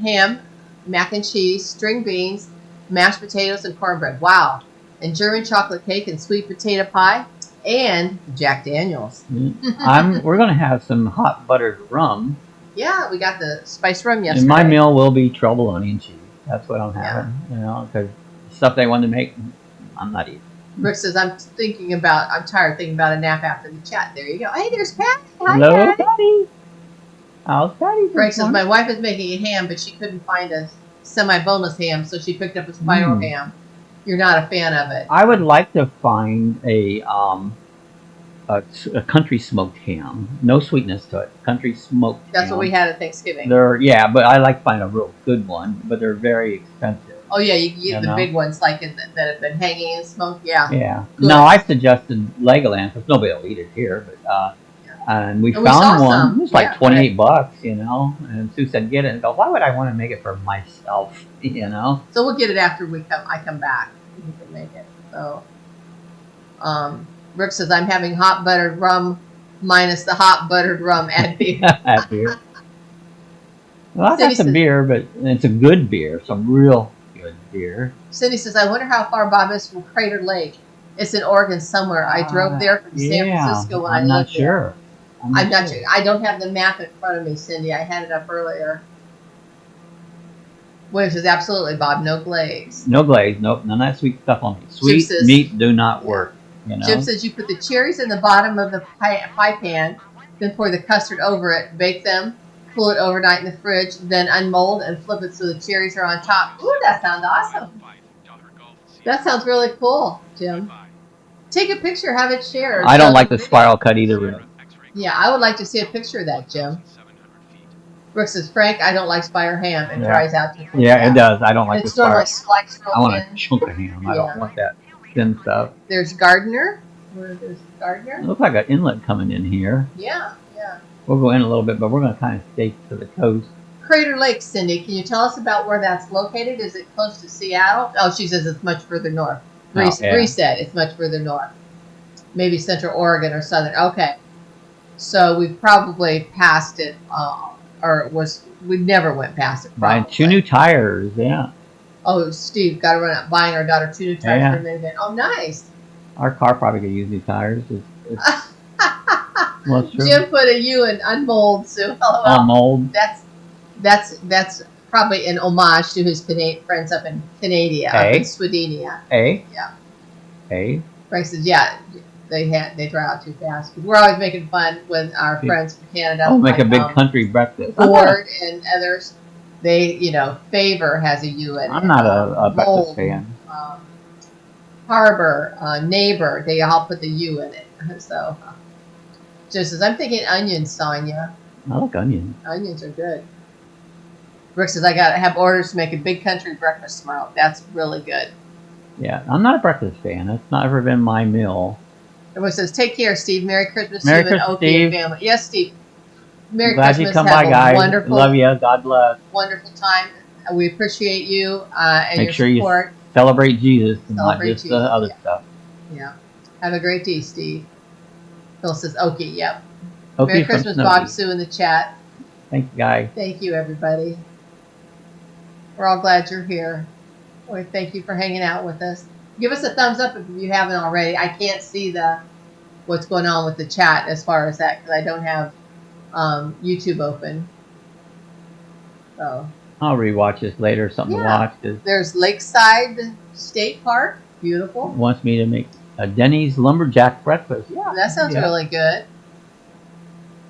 Ham, mac and cheese, string beans, mashed potatoes, and cornbread. Wow. And German chocolate cake and sweet potato pie, and Jack Daniels. We're gonna have some hot buttered rum, Yeah, we got the spiced rum yesterday. and my meal will be trouble onion cheese. That's what I'm Yeah. having. You know, because stuff they want to make, I'm not eating. Rick says, I'm tired thinking about a nap after the chat. There you go. Hey, there's Patty. Hi, Hello, Patty. Patty. How's Patty? Greg says, my wife is making a ham, but she couldn't find a semi-boneless ham, so she picked up a spiral ham. You're not a fan of it. I would like to find a country smoked ham. No sweetness to it. Country smoked ham. That's what we had at Thanksgiving. Yeah, but I like to find a real good one, but they're very expensive. Oh, yeah, you get You the know? big ones like that have been hanging in smoke. Yeah. Yeah. Good. No, I suggested Legoland because nobody will eat it here, but and we And we found saw one. some. It was like Yeah, 28 bucks, you know. And Sue said, "Get it." And go, why would I want to make it for myself, you know? So we'll get it after I come back. We can make it. So, Rick says, I'm having hot buttered rum minus the hot buttered rum at beer. That beer. Well, I got Cindy some says- beer, but it's a good beer, some real good beer. Cindy says, I wonder how far Bob is from Crater Lake. It's in Oregon somewhere. I drove there from San Francisco when I I'm not lived there. sure. I'm not sure. I don't have the map in front of me, Cindy. I had it up earlier. William says, absolutely, Bob. No glaze. No glaze, nope, none of that sweet stuff on me. Sweet says- meat do not work. You know? Jim says you put the cherries in the bottom of the pie pan, then pour the custard over it, bake them, cool it overnight in the fridge, then unmold and flip it so the cherries are on top. Ooh, that sounds awesome. That sounds really cool, Jim. Take a picture, have it shared. I don't Show like the video. spiral cut either, really. Yeah, I would like to see a picture of that, Jim. Brooke says, Frank, I don't like spire ham. It dries out too quick. Yeah, it does. I don't like the It's normally spiral. sliced I want real a thin. chunk of ham. I Yeah. don't want that thin stuff. There's Gardner. There's Gardner. It looks like an inlet coming in here. Yeah. We'll go in a little bit, but we're going to kind of stay to the coast. Crater Lake, Cindy, can you tell us about where that's located? Is it close to Seattle? Oh, she says it's much further north. Bree said it's much further north. Maybe Central Oregon or Southern. Okay. So we probably passed it, we never went past it. Buying Probably. 2 new tires, yeah. Oh, Steve, got to run out buying our daughter 2 new tires Yeah. for a minute. Oh, nice. Our car probably could use new tires. Well, it's true. Jim put a U in unmold, Sue. On mold. That's probably an homage to his friends up in Canada, up in Swedenia. Hey. Frank says, yeah, they dry out too fast. We're always making fun with our friends from Canada. I'll make like, a big country breakfast. Ford and others. They, favor has a U in it. I'm not a breakfast Mold, fan. Harbor, neighbor, they all put the U in it. So, just as I'm thinking onions, Sonia. I like onions. Onions are good. Rick says, I got to have orders to make a big country breakfast tomorrow. That's really good. Yeah, I'm not a breakfast fan. It's not ever been my meal. Everyone says, take care, Steve. Merry Christmas Merry to you and Christmas, Oki Steve. and family. Yes, Steve. Merry Glad Christmas. you come Have by, a guys. wonderful, Love you. God bless. wonderful time. We appreciate you and Make your sure support. you celebrate Jesus and not Celebrate just the Jesus, other yeah. stuff. Yeah. Have a great day, Steve. Phil says, Oki, yep. Okay, Merry from Christmas, Snowy. Bob Sue in the chat. Thank you, guys. Thank you, everybody. We're all glad you're here. We thank you for hanging out with us. Give us a thumbs up if you haven't already. I can't see the what's going on with the chat as far as that, because I don't have YouTube open. So I'll rewatch this later. Something to watch. There's Lakeside State Park. Beautiful. Wants me to make a Denny's lumberjack breakfast. Yeah, that sounds really good.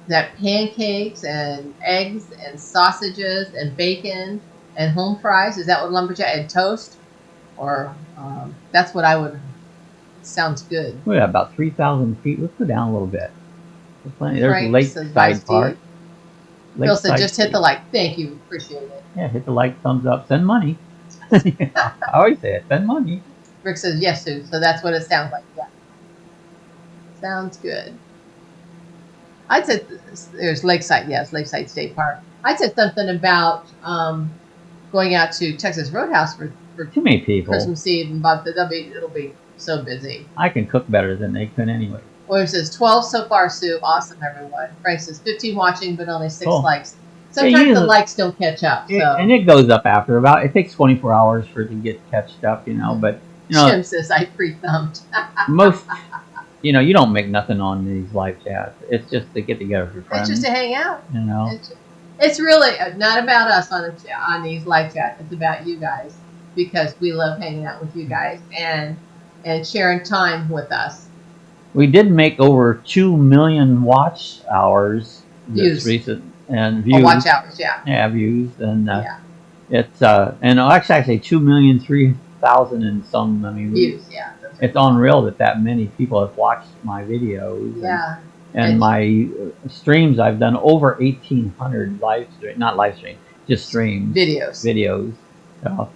That pancakes and eggs and sausages and bacon and home fries. Is that what lumberjack and toast? Or that's what I would. Sounds good. We got about 3,000 feet. Let's go down a little bit. There's Lakeside Park. Bill said, just hit the like. Thank you. Appreciate it. Yeah, hit the like, thumbs up, send money. I always say it, send money. Rick says, yes, Sue. So that's what it sounds like. Yeah. Sounds good. I'd said there's Lakeside. Yes, Lakeside State Park. I said something about going out to Texas Roadhouse for too many people. Christmas Eve, and but it'll be so busy. I can cook better than they can anyway. William says 12 so far, Sue. Awesome, everyone. Frank says 15 watching, but only 6 likes. Sometimes the likes don't catch up. And it goes up after about. It takes 24 hours for it to get catched up, you know. But Jim says I pre-thumbed. Most, you don't make nothing on these live chats. It's just to get together with your friends. It's just to hang out. You know. It's really not about us on these live chats. It's about you guys, because we love hanging out with you guys and sharing time with us. We did make over 2 million watch hours this recent and views. Oh, watch hours, yeah. Yeah, views, and it's and actually 2,003,000 and some. I mean, views. Yeah, it's unreal that many people have watched my videos. Yeah. And my streams, I've done over 1,800 not live stream, just streams. Videos. So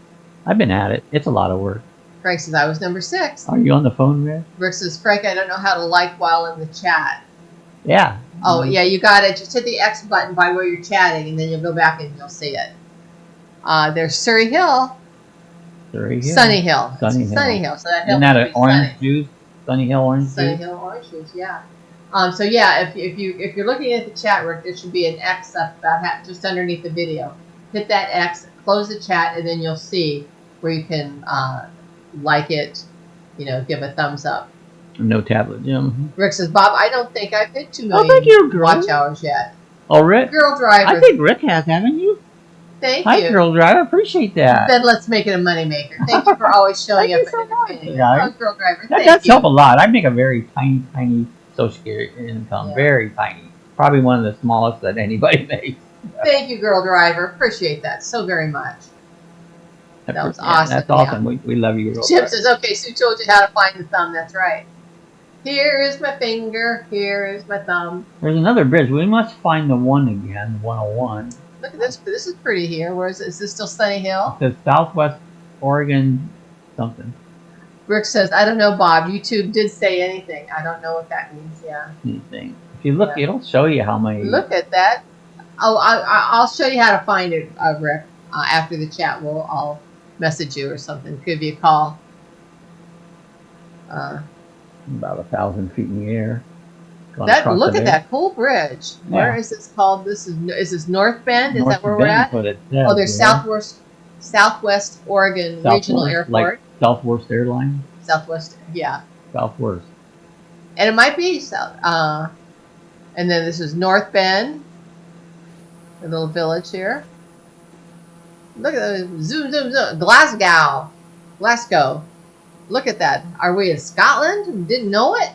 I've been at it. It's a lot of work. Frank says I was number 6. Are you on the phone, Rick? Rick says, Frank, I don't know how to like while in the chat. Yeah. Oh, yeah, you got it. Just hit the X button by where you're chatting, and then you'll go back and you'll see it. There's Surrey Hill. Sunny Hill. Sunny Hill. So that Isn't that an orange juice? Sunny Hill orange juice? Sunny Hill orange juice, yeah. So yeah, if you're looking at the chat, Rick, there should be an X up about just underneath the video. Hit that X, close the chat, and then you'll see where you can like it, give a thumbs up. No tablet, Jim. Rick says, Bob, I don't think I've hit 2 million watch hours yet. Oh, Rick? Girl Driver. I think Rick has, haven't you? Thank Hi, you. Girl Driver. I appreciate that. Then let's make it a moneymaker. Thank you for always showing up and entertaining. Oh, Girl Driver. That does help a lot. I make a very tiny Social Security income. Yeah. Very tiny. Probably one of the smallest that anybody makes. Thank you, Girl Driver. Appreciate that so very much. That was awesome. That's awesome. Yeah. We love you, Girl Chip says, okay, Sue told you how to find the thumb. That's right. Here is my finger. Here is my thumb. There's another bridge. We must find the one again, 101. Look at this. This is pretty here. Where is it? Is this still Sunny Hill? It says Southwest Oregon something. Rick says, I don't know, Bob. YouTube did say anything. I don't know what that means. Yeah. Anything. If you look, it'll show you how many. Look at that. Oh, I'll show you how to find it, Rick. After the chat, I'll message you or something. Give you a call. About 1,000 feet in the air. Look at that cool bridge. Yeah. Where is this called? Is this North Bend? Is that where we're at? Oh, there's Southwest Oregon Regional Airport. Like Southwest Airlines? Southwest, yeah. Southwest. And it might be South. And then this is North Bend, a little village here. Look at the zoom. Glasgow. Look at that. Are we in Scotland? Didn't know it.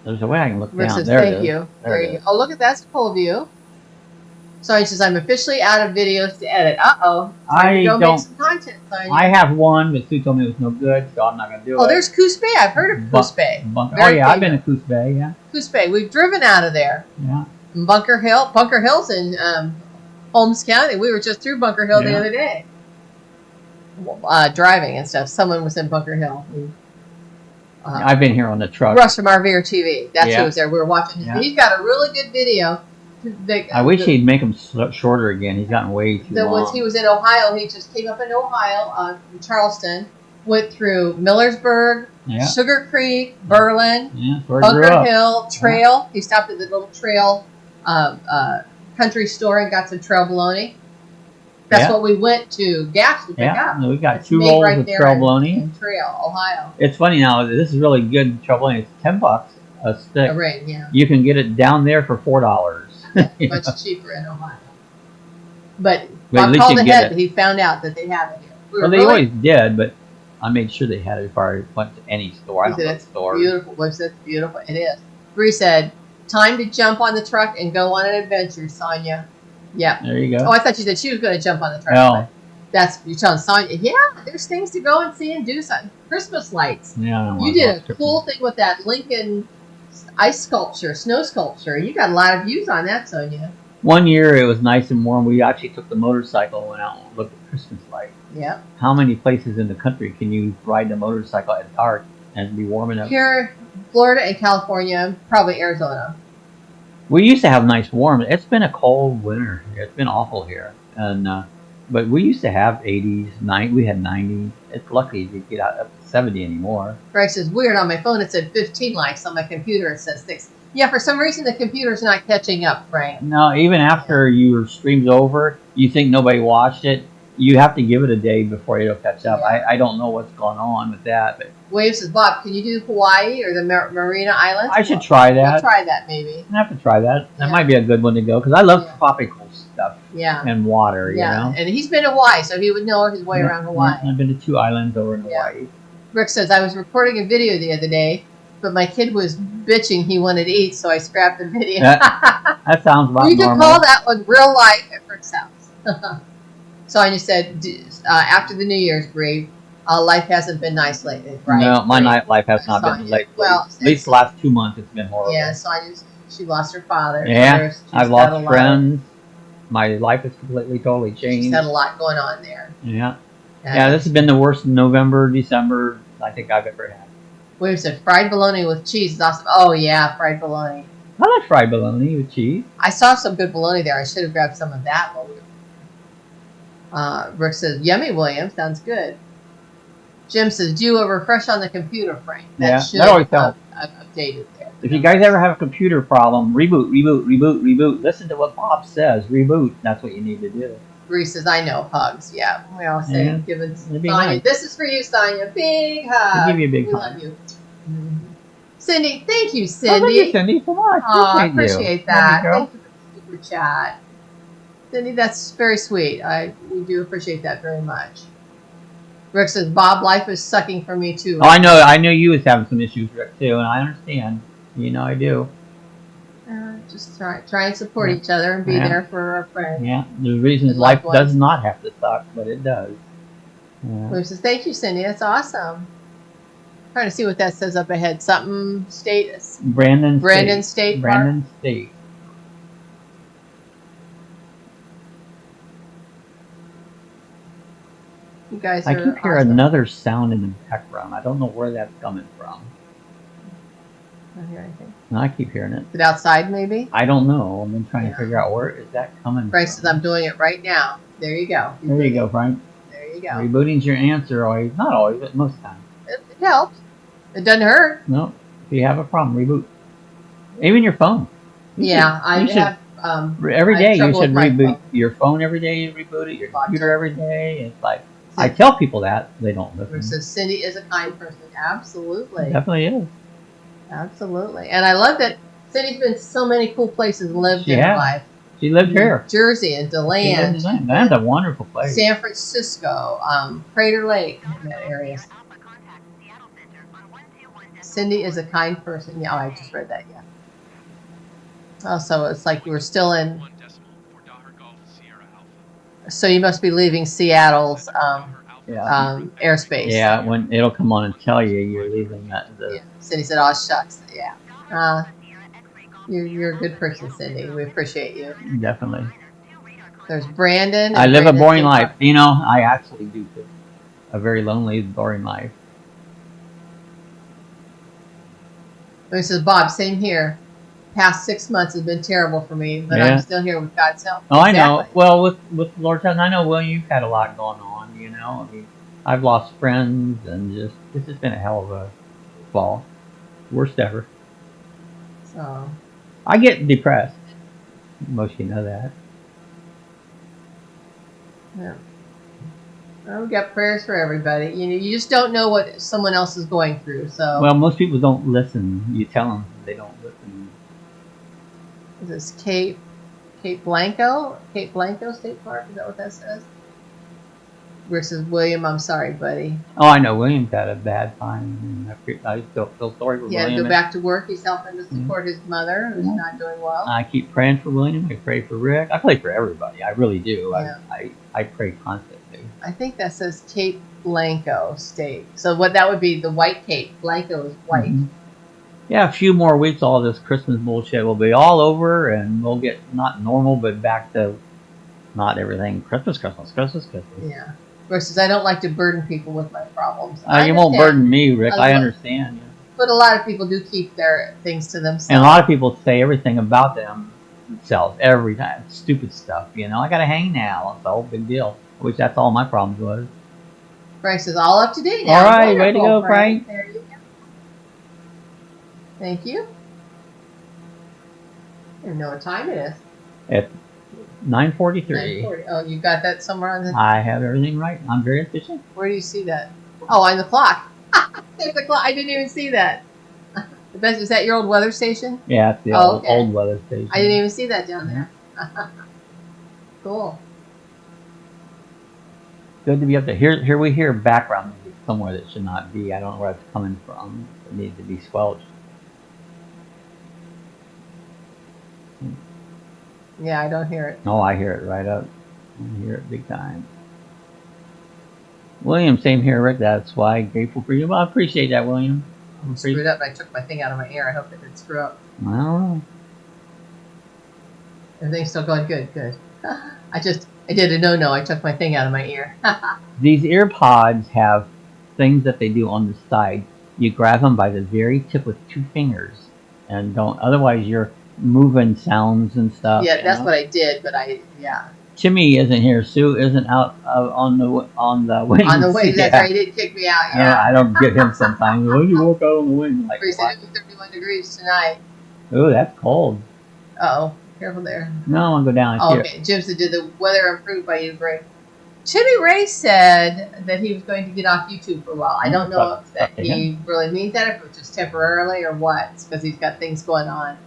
There's a way I can look Rick down. Says, there thank you. There you go. Oh, look at that. That's a full view. So he says, I'm officially out of videos to edit. Uh-oh. Go make some content. I have one, but Sue told me it was no good, so I'm not going to do it. Oh, there's Coos Bay. I've heard of Coos Bay. I've been to Coos Bay, yeah. Coos Bay. We've driven out of there. Yeah. Bunker Hill. Bunker Hill's in Holmes County. We were just through Bunker Hill the other day. Driving and stuff. Someone was in Bunker Hill. I've been here on the truck. Russ from RVer TV. That's who was there. We were watching his. He's got a really good video. I wish he'd make them shorter again. He's gotten way too long. He was in Ohio. He just came up in Ohio, from Charleston, went through Millersburg, Sugar Creek, Berlin, Bunker Hill, Trail. Yeah. He stopped at the little Trail country store and got some trail bologna. That's what we went to Gaps to pick up. We got It's 2 made rolls right of there trail bologna. in Trail, Ohio. It's funny now. This is really good trail bologna. It's $10 a stick. A ring, yeah. You can get it down there for $4. Yeah, much cheaper in Ohio. But at I least called you get ahead, but he found out that they have it here. Well, they always did, but I made sure they had it before I went to any store. I don't go to stores. Beautiful. Was it beautiful? It is. Bree said, "Time to jump on the truck and go on an adventure, Sonia." Yep. There you go. Oh, I thought you said she was going to jump on the truck. Oh. That's, you're telling Sonia, yeah, there's things to go and see and do. Something. Christmas lights. Yeah, you did a cool thing with that Lincoln ice sculpture, snow sculpture. You got a lot of views on that, Sonia. One year it was nice and warm. We actually took the motorcycle and went out and looked at Christmas lights. Yep. How many places in the country can you ride a motorcycle at dark and be warm enough? Here, Florida and California, probably Arizona. We used to have nice warm. It's been a cold winter. It's been awful here, and but we used to have 80s, we had 90s. It's lucky to get out up to 70 anymore. Greg says, weird, on my phone it said 15 likes, on my computer it says 6. Yeah, for some reason the computer's not catching up, Frank. No, even after your stream's over, you think nobody watched it, you have to give it a day before it'll catch up. Yeah. I don't know what's going on with that. But William says, Bob, can you do Hawaii or the Marina Islands? I should try that. We'll try that maybe. I have to try that. That might be a good one to go because I love tropical stuff. Yeah. And water, you know. And he's been to Hawaii, so he would know his way around Hawaii. I've been to 2 islands over in Hawaii. Rick says, I was recording a video the other day, but my kid was bitching he wanted to eat, so I scrapped the video. That sounds about normal. You can call that one real life at Rick's house. Sonia said, after the New Year's break, life hasn't been nice lately, right? No, my life has not been lately. Well, at least the last 2 months it's been horrible. Yeah, Sonia, she lost her father. Yeah, I've lost friends. My life has completely, totally changed. She's had a lot going on there. Yeah. Yeah, this has been the worst November, December I think I've ever had. William said, fried bologna with cheese is awesome. Oh, yeah, fried bologna. I like fried bologna with cheese. I saw some good bologna there. I should have grabbed some of that. Rick says, yummy, William. Sounds good. Jim says, do a refresh on the computer, Frank. That should that always helps. Updated there. If you guys ever have a computer problem, reboot, reboot, reboot, reboot. Listen to what Bob says. Reboot. That's what you need to do. Bree says, I know, hugs. Yeah, we all say, give it Sonia. Nice. This is for you, Sonia. Big hug. I'll give you a big hug. Love you. Cindy, thank you, Cindy. Thank you, Cindy, so much. I appreciate that. Thank you for the super chat. Cindy, that's very sweet. We do appreciate that very much. Rick says, Bob, life is sucking for me too. Oh, I know. I knew you was having some issues, Rick, too, and I understand. You know I do. Just try and support each other and be there for our friends. Yeah, there's reasons life does not have to suck, but it does. Yeah. Rick says, thank you, Cindy. That's awesome. Trying to see what that says up ahead. Something state. Brandon State. Brandon State. You guys I keep hearing another sound in the background. I don't know where that's coming from. I don't hear anything. No, I keep hearing it. Is it outside, maybe? I don't know. I've been trying to figure out where is that coming Frank from. says, I'm doing it right now. There you go. There you go, Frank. There you go. Rebooting's your answer always. Not always, but most times. It helps. It doesn't hurt. No. If you have a problem, reboot. Even your phone. I have. Every day you should reboot your phone. Every day you reboot it. Your computer every day. It's like I tell people that they don't listen. So Cindy is a kind person. Absolutely. Definitely is. Absolutely. And I love that Cindy's been to so many cool places and lived in her life. She lived here. Jersey and DeLand. That's a wonderful place. San Francisco, Crater Lake, in that area. Cindy is a kind person. Yeah, I just read that, yeah. Oh, so it's like you were still in. So you must be leaving Seattle's airspace. Yeah, when it'll come on and tell you you're leaving that. Cindy said, "Oh shucks, yeah." You're a good person, Cindy. We appreciate you. Definitely. There's Brandon. I live a boring life. You know, I actually do too. A very lonely, boring life. This is Bob. Same here. Past 6 months has been terrible for me, but I'm still here with God's help. Oh, I know. Well, with Lord's help, I know. Well, you've had a lot going on. You know, I mean, I've lost friends, and this has been a hell of a fall, worst ever. So I get depressed. Most of you know that. Yeah. Well, we got prayers for everybody. You know, you just don't know what someone else is going through. So. Well, most people don't listen. You tell them they don't listen. Is this Cape Blanco? Cape Blanco State Park? Is that what that says? Versus William, I'm sorry, buddy. Oh, I know. William's had a bad time. I feel sorry for He had William. to go back to work. He's helping to support his mother, who's not doing well. I keep praying for William. I pray for Rick. I pray for everybody. I really do. Yeah. I pray constantly. I think that says Cape Blanco State. So what that would be the white Cape. Blanco is white. Mm-hmm. Yeah, a few more weeks, all this Christmas bullshit will be all over, and we'll get not normal, but back to not everything Christmas. Yeah. Versus I don't like to burden people with my problems. You won't burden me, Rick. I understand. But a lot of people do keep their things to themselves. And a lot of people say everything about themselves every time. Stupid stuff, you know. I got to hang now. It's a whole big deal. Which that's all my problems was. Frank says, all up to date now. All right, way to go, Frank. There you go. Thank you. I don't know what time it is. It's 9:43. 9:40. Oh, you got that somewhere on the... I have everything right. I'm very efficient. Where do you see that? Oh, on the clock. There's the clock. I didn't even see that. Is that your old weather station? Yeah, it's the old weather station. I didn't even see that down there. Cool. Good to be up there. Here we hear background music somewhere that should not be. I don't know where it's coming from. It needs to be squelched. Yeah, I don't hear it. Oh, I hear it right up. I hear it big time. William, same here, Rick. That's why I'm grateful for you. Well, I appreciate that, William. I screwed up. I took my thing out of my ear. I hope it didn't screw up. I don't know. Everything's still going good. Good. I did a no-no. I took my thing out of my ear. These ear pods have things that they do on the side. You grab them by the very tip with 2 fingers, and don't. Otherwise, you're moving sounds and stuff. Yeah, that's what I did. But yeah. Timmy isn't here. Sue isn't out on the wing. On the wing. That's right. He did kick me out. Yeah. I don't get him sometimes. Why do you walk out on the wing? Like, it's 31 degrees tonight. Oh, that's cold. Uh-oh. Careful there. No, I want to go down. Oh, okay. Jim said, did the weather improve by you, Greg? Timmy Ray said that he was going to get off YouTube for a while. I don't know if that he really means that, if it was just temporarily or what, because he's got things going on.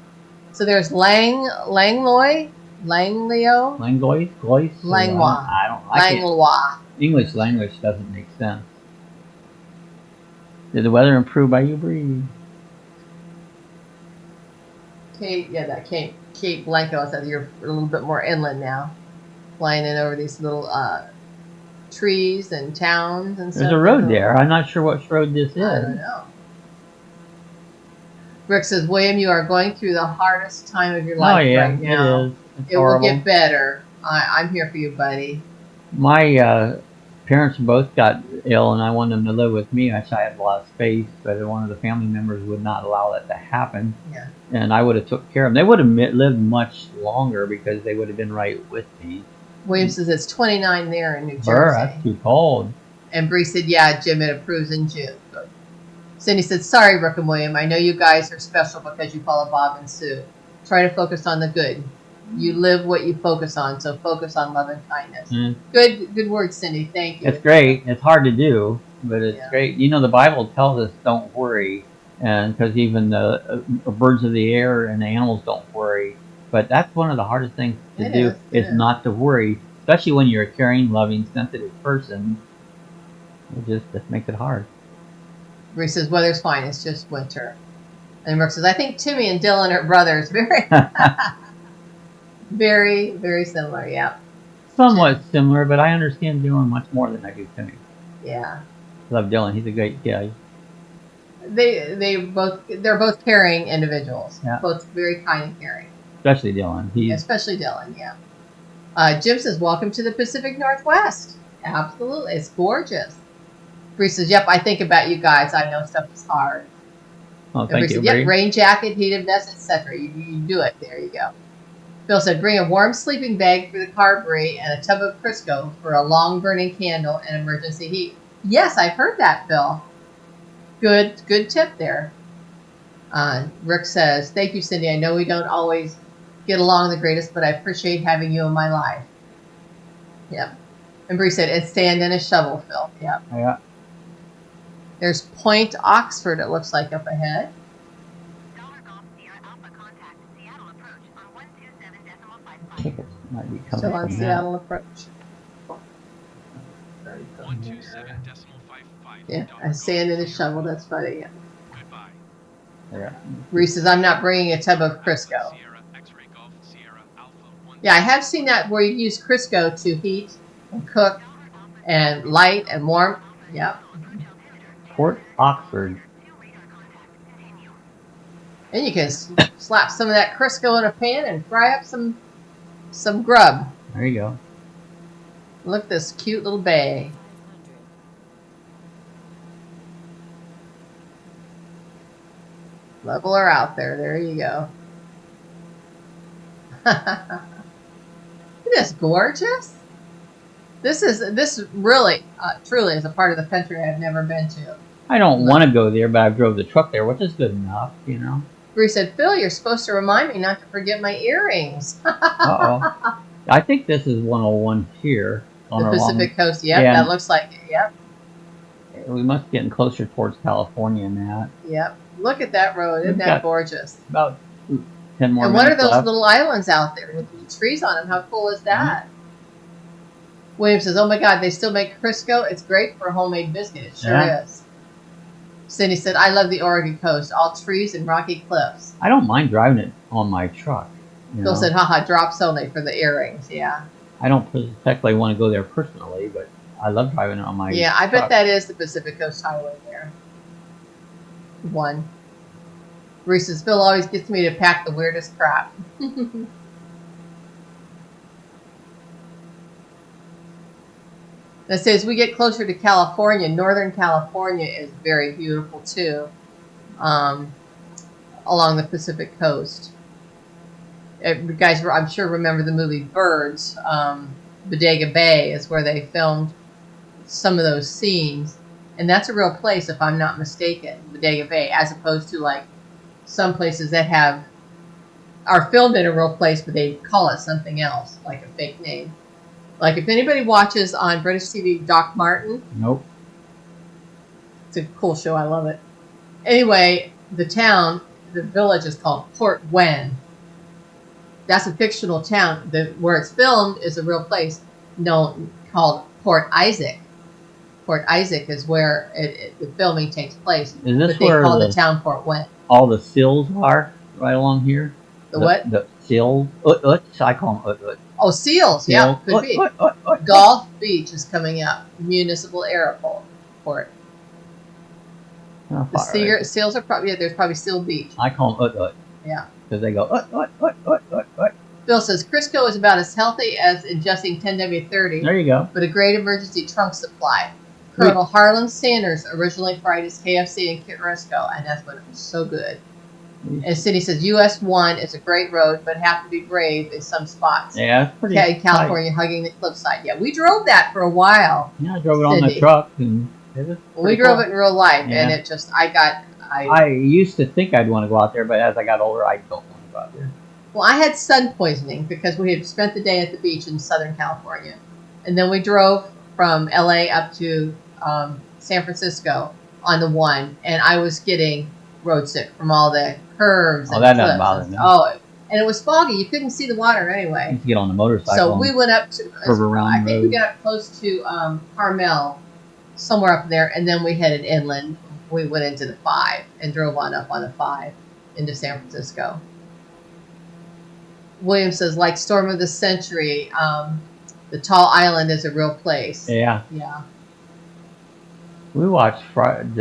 So there's Langlois. Langlois? I don't like it. Langlois. English language doesn't make sense. Did the weather improve by you, Bree? Cape Blanco said you're a little bit more inland now. Flying in over these little trees and towns and stuff. There's a road there. I'm not sure which road this is. I don't know. Rick says, William, you are going through the hardest time of your life right now. It is. It will get better. I'm here for you, buddy. My parents both got ill, and I wanted them to live with me. I had a lot of space, but one of the family members would not allow that to happen. Yeah. And I would have took care of them. They would have lived much longer because they would have been right with me. William says it's 29 there in New Jersey. That's too cold. And Bree said, yeah, Jim, it approves in June. Good. Cindy said, sorry, Rick and William. I know you guys are special because you follow Bob and Sue. Try to focus on the good. You live what you focus on, so focus on love and kindness. Good word, Cindy. Thank you. It's great. It's hard to do, but it's great. You know, the Bible tells us don't worry, and because even the birds of the air and the animals don't worry. But that's one of the hardest things to do is not to worry, especially when you're a caring, loving, sensitive person. It just makes it hard. Bree says, weather's fine. It's just winter. And Rick says, I think Timmy and Dylan are brothers. Very, very similar, yeah. Somewhat similar, but I understand Dylan much more than I do Timmy. Yeah. Love Dylan. He's a great guy. They're both caring individuals. Yeah. Both very kind and caring. Especially Dylan. Especially Dylan, yeah. Jim says, welcome to the Pacific Northwest. Absolutely. It's gorgeous. Bree says, yep, I think about you guys. I know stuff is hard. Oh, thank you, Bree. Yep, rain jacket, heated vest, etc. You do it. There you go. Phil said, bring a warm sleeping bag for the car, Bree, and a tub of Crisco for a long burning candle and emergency heat. Yes, I've heard that, Phil. Good tip there. Rick says, thank you, Cindy. I know we don't always get along the greatest, but I appreciate having you in my life. Yep. And Bree said, it's sand and a shovel, Phil. Yep. Yeah. There's Point Oxford, it looks like, up ahead. Tickets might be coming Still on from Seattle approach. 127.55. Yeah, a sand and a shovel, that's funny. Yeah. Goodbye. Yeah. Bree says, I'm not bringing a tub of Crisco. Sierra, X-ray Golf, Sierra, Alpha 1. Yeah, I have seen that where you use Crisco to heat and cook and light and warm. Yep. Port Oxford. And you can slap some of that Crisco in a pan and fry up some grub. There you go. Look at this cute little bay. Leveler out there. There you go. Isn't this gorgeous? This really, truly is a part of the country I've never been to. I don't want to go there, but I drove the truck there, which is good enough, you know. Bree said, Phil, you're supposed to remind me not to forget my earrings. Uh-oh. I think this is 101 here. On The our Pacific Coast. Yep, Yeah. that looks like it. Yep, We must be getting closer towards California in that. yep. Look at that road. Isn't We've that got gorgeous? About 10 more And what are minutes those left. little islands out there with the trees on them? How cool is that? William says, oh my God, they still make Crisco. It's great for a homemade biscuit. It sure Yeah. is. Cindy said, I love the Oregon coast. All trees and rocky cliffs. I don't mind driving it on my truck. You Phil know? said, haha, drops only for the earrings. Yeah. I don't particularly want to go there personally, but I love driving it on my Yeah, I bet truck. that is the Pacific Coast Highway there. One. Reese says, Phil always gets me to pack the weirdest crap. That says we get closer to California. Northern California is very beautiful too, along the Pacific Coast. You guys, I'm sure, remember the movie Birds. Bodega Bay is where they filmed some of those scenes, and that's a real place, if I'm not mistaken, Bodega Bay, as opposed to like some places that are filmed in a real place, but they call it something else, like a fake name. Like if anybody watches on British TV, Doc Martin. Nope. It's a cool show. I love it. Anyway, the village is called Port Wen. That's a fictional town. Where it's filmed is a real place called Port Isaac. Port Isaac is where the filming takes place. Is this but they where call the town Port Wen. all the sills are right along here? The what? The sills. I call them ut. Oh, seals. Yeah, could be. Gulf Beach is coming up. Municipal Airport. The seals are probably, there's probably Seal Beach. I call them ut. Yeah. Because they go ut. Phil says Crisco is about as healthy as ingesting 10W30, There you go. but a great emergency trunk supply. Colonel Harlan Sanders originally fried his KFC in Crisco, and that's when it was so good. And Cindy says US 1 is a great road, but have to be brave in some spots. Yeah, it's pretty Okay, California hugging the cliffside. Yeah, we drove that for a while. Yeah, I drove it on the Cindy. truck, and it was We pretty drove cool. it in real life, Yeah. and it just, I used to think I'd want to go out there, but as I got older, I don't want to go out there. Well, I had sun poisoning because we had spent the day at the beach in Southern California. And then we drove from LA up to San Francisco on the 1, and I was getting road sick from all the curves and that cliffs. doesn't bother me. Oh, and it was foggy. You couldn't see the water I anyway. used to get on the motorcycle. So we went up to, curve around I think road. we got up close to Carmel, somewhere up there, and then we headed inland. We went into the 5 and drove on up on the 5 into San Francisco. William says, like Storm of the Century, the Tall Island is a real place. Yeah. Yeah. We watched Fried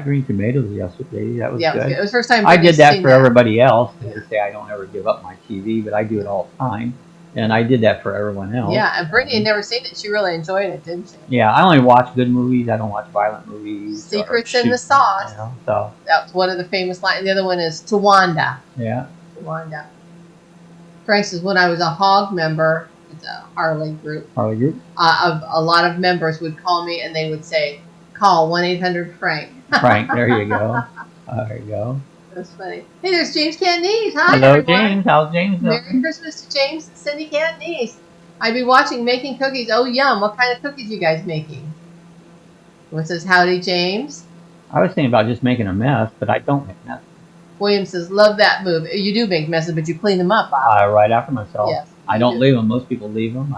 Green Tomatoes yesterday. That was Yeah, good. it was the first time I did that seen for everybody else. To say I don't ever give up my TV, but I do it all the time. And I did that for everyone else. Yeah, and Brittany had never seen it. She really enjoyed it, didn't she? Yeah, I only watch good movies. I don't watch violent movies. or Secrets in the shoot, Sauce. You know, so, That's one of the famous lines. The other one is Tawanda. yeah. Tawanda. Frank says, when I was a HOG member, it's a Harley group, Harley Group. a lot of members would call me and they would say, call 1-800-FRANK. Frank, there you go. There you go. That's funny. Hey, there's James Cantonese. Hi, Hello, everyone. James. How's James? Merry Christmas to James and Cindy Cantonese. I'd be watching making cookies. Oh, yum. What kind of cookies you guys making? What says, howdy, James? I was thinking about just making a mess, but I don't make messes. William says, love that move. You do make messes, but you clean them up, Bob. Right after myself. Yes. I don't leave them. Most people leave them.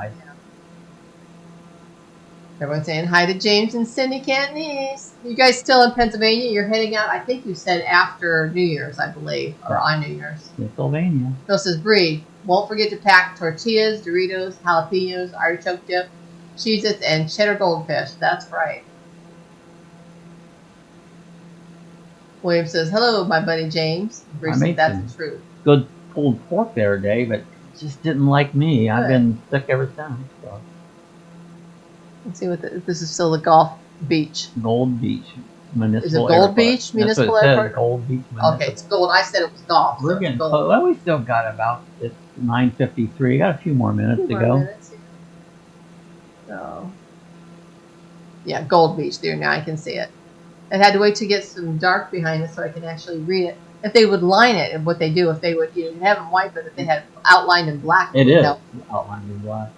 Everyone's saying hi to James and Cindy Cantonese. You guys still in Pennsylvania? You're heading out, I think you said after New Year's, I believe, or on New Year's. Pennsylvania. Phil says, Bree, won't forget to pack tortillas, Doritos, jalapenos, artichoke dip, Cheez-Its, and cheddar goldfish. That's right. William says, hello, my buddy James. Bree says, that's the truth. Good pulled pork the other day, but just didn't like me. I've been sick ever since. So. Let's see what this is. Still the Golf Beach. Gold Beach Municipal Is it Gold Airport. Beach Municipal That's what it Airport? Says, Gold Beach Municipal. Okay, it's gold. I said it was golf. We're getting close. Well, we still got about, it's 9:53. Got a few more minutes to go. So, yeah, Gold Beach there. Now I can see it. I had to wait to get some dark behind it so I can actually read it. If they would line it, and what they do, if they would, you have them white, but if they had outlined in black. It is outlined in black.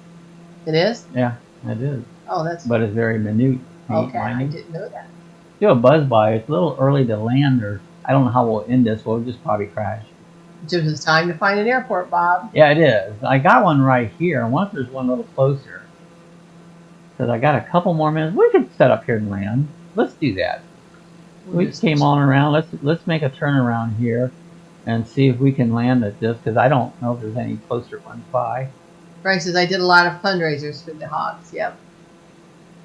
It is? Yeah, it is. Oh, that's. But it's very minute. Okay, I didn't know that. Do a buzz by. It's a little early to land, or I don't know how we'll end this. We'll just probably crash. Just it's time to find an airport, Bob. Yeah, it is. I got one right here. I wonder if there's one a little closer. Because I got a couple more minutes. We could set up here and land. Let's do that. We came on around. Let's make a turn around here and see if we can land at this, because I don't know if there's any closer ones by. Frank says, I did a lot of fundraisers for the Hogs. Yep.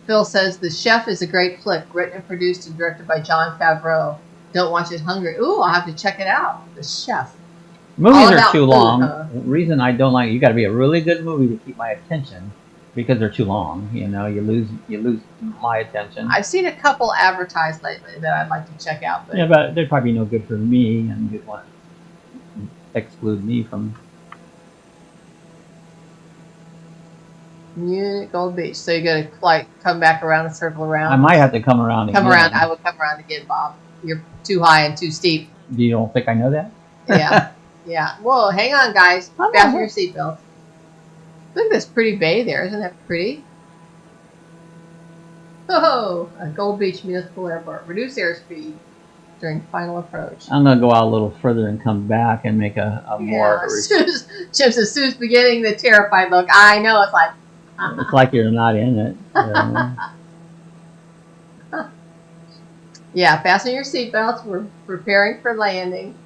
Phil says, The Chef is a great flick, written and produced and directed by Jon Favreau. Don't watch it hungry. Ooh, I'll have to check it out. The Chef. Movies are too long. The reason I don't like it, you got to be a really good movie to keep my attention, because they're too long. You know, you lose my attention. I've seen a couple advertised lately that I'd like to check out. But yeah, but they're probably no good for me, and you'd want to exclude me from. Munich Gold Beach. So you got to come back around and circle around. I might have to come around again. I will come around again, Bob. You're too high and too steep. You don't think I know that? Yeah. Yeah. Whoa, hang on, guys. Fasten your seatbelts. Look at this pretty bay there. Isn't that pretty? Oh, Gold Beach Municipal Airport. Reduce airspeed during final approach. I'm going to go out a little further and come back and make a more... Chip says, Sue's beginning the terrified look. I know, it's like... It's like you're not in it. Yeah, fasten your seatbelts. We're preparing for landing.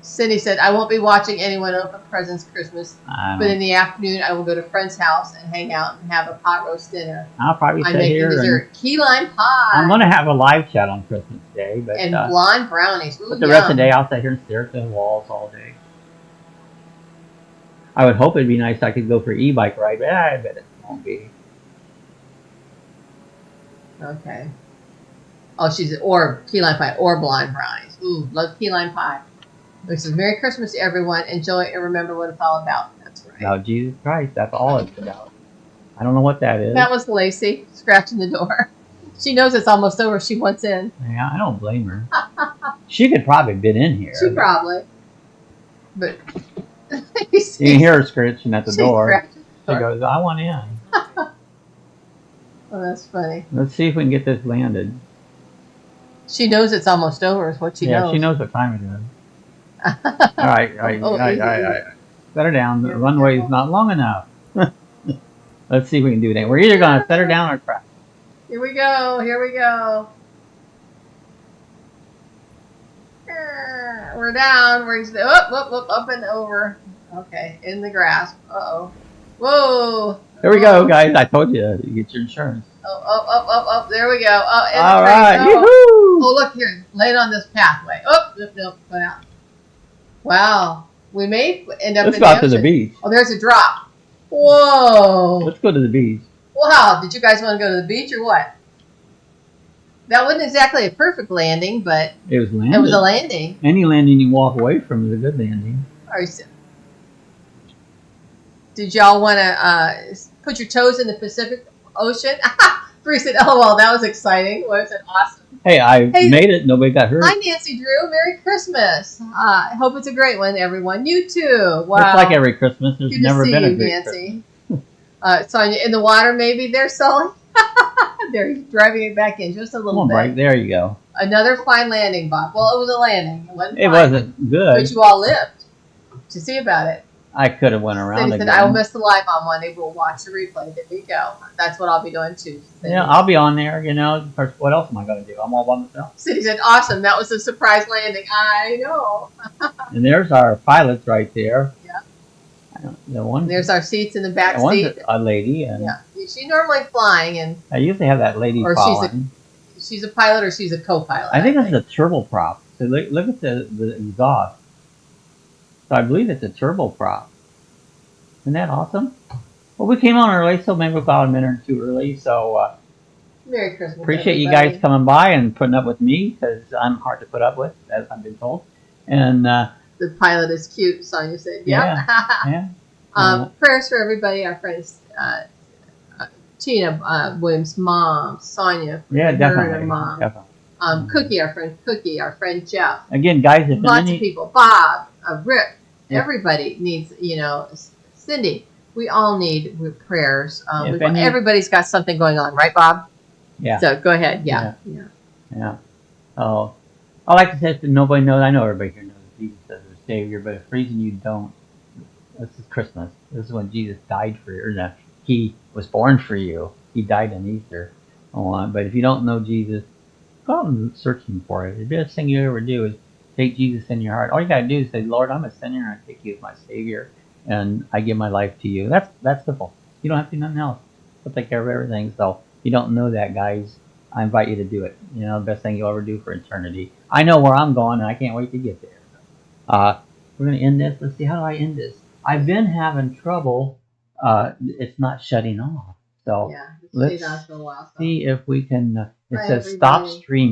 Cindy said, I won't be watching anyone open presents Christmas, but in the afternoon I will go to a friend's house and hang out and have a pot roast dinner. I'll probably sit here. I'm making dessert. Key lime pie. I'm going to have a live chat on Christmas Day. And blonde brownies. Ooh, but the rest of the day I'll sit here and stare at the walls all day. I would hope it'd be nice I could go for e-bike ride, but I bet it won't be. Okay. Oh, or key lime pie or blonde brownies. Ooh, love key lime pie. This is Merry Christmas to everyone. Enjoy and remember what it's all about. That's right. About Jesus Christ. That's all it's about. I don't know what that is. That was Lacey scratching the door. She knows it's almost over. She wants in. Yeah, I don't blame her. She could probably have been in here. She probably. But you can hear her scratching at the door. She goes, I want in. Oh, that's funny. Let's see if we can get this landed. She knows it's almost over is what she knows. Yeah, she knows what time it is. All right. Set her down. The runway is not long enough. Let's see if we can do that. We're either going to set her down or crash. Here we go. Here we go. We're down. We're up and over. Okay, in the grass. Uh-oh. Whoa. There we go, guys. I told you get your insurance. Oh, there we go. Oh, all right. Oh, look here. Land on this pathway. Oh, nope, went out. Wow. We may end up Let's go out to the beach. Oh, there's a drop. Whoa. Let's go to the beach. Wow. Did you guys want to go to the beach or what? That wasn't exactly a perfect landing, but it was landing. It was a landing. Any landing you walk away from is a good landing. Did y'all want to put your toes in the Pacific Ocean? Bree said, "Oh well, that was exciting. Was it awesome?" Hey, I Hey. made it. Nobody got hurt. Hi, Nancy Drew. Merry Christmas. I hope it's a great one, everyone. You too. Wow. It's like every Christmas. There's Good never to see been a you, great Nancy. Sonia, in the water, maybe they're Sully. They're driving it back in just a Come little on, bit. Mike. There you go. Another fine landing, Bob. Well, it was a landing. It wasn't It fine, wasn't good. but you all lived to see about it. I could have went around Cindy said, again. I will miss the live on Monday. We'll watch the replay. There we go. That's what I'll be doing too. Cindy. Yeah, I'll be on there. You know, of course, what else am I going to do? I'm all by myself. Cindy said, awesome. That was a surprise landing. I know. And there's our pilots right there. Yeah. The one. And there's our seats in the back one's seat. a lady, and Yeah. She's normally flying, and I usually have that lady Or following. she's a pilot or she's a co-pilot. I think it's a turboprop. So look at the exhaust. So I believe it's a turboprop. Isn't that awesome? Well, we came on early, so maybe we're about a minute or two early. So Merry Christmas. appreciate you everybody. guys coming by and putting up with me because I'm hard to put up with, as I've been told. And The pilot is cute, Sonia said. Yep. yeah, Prayers for everybody. Our friends, Tina Williams' mom, Sonia, yeah, her and definitely. her mom. Definitely. Cookie, our friend Jeff. Again, guys, if Lots any, of people. Bob, Rick, Yeah. everybody needs, Cindy. We all need prayers. If any- Everybody's got something going on, right, Bob? yeah, So go ahead. Yeah. yeah. Oh, I like to say that nobody knows. I know everybody here knows Jesus as their Savior, but if the reason you don't, this is Christmas. This is when Jesus died for you. Or no, he was born for you. He died on Easter. But if you don't know Jesus, go out and search him for it. The best thing you ever do is take Jesus in your heart. All you gotta do is say, Lord, I'm a sinner and I take you as my Savior and I give my life to you. That's simple. You don't have to do nothing else. He'll take care of everything. So if you don't know that, guys, I invite you to do it. You know, the best thing you'll ever do for eternity. I know where I'm going and I can't wait to get there. We're gonna end this. Let's see, how do I end this? I've been having trouble. It's not shutting off. So Yeah. let's Stayed on for a while, so. see if we can. It Bye, says stop everybody. streaming.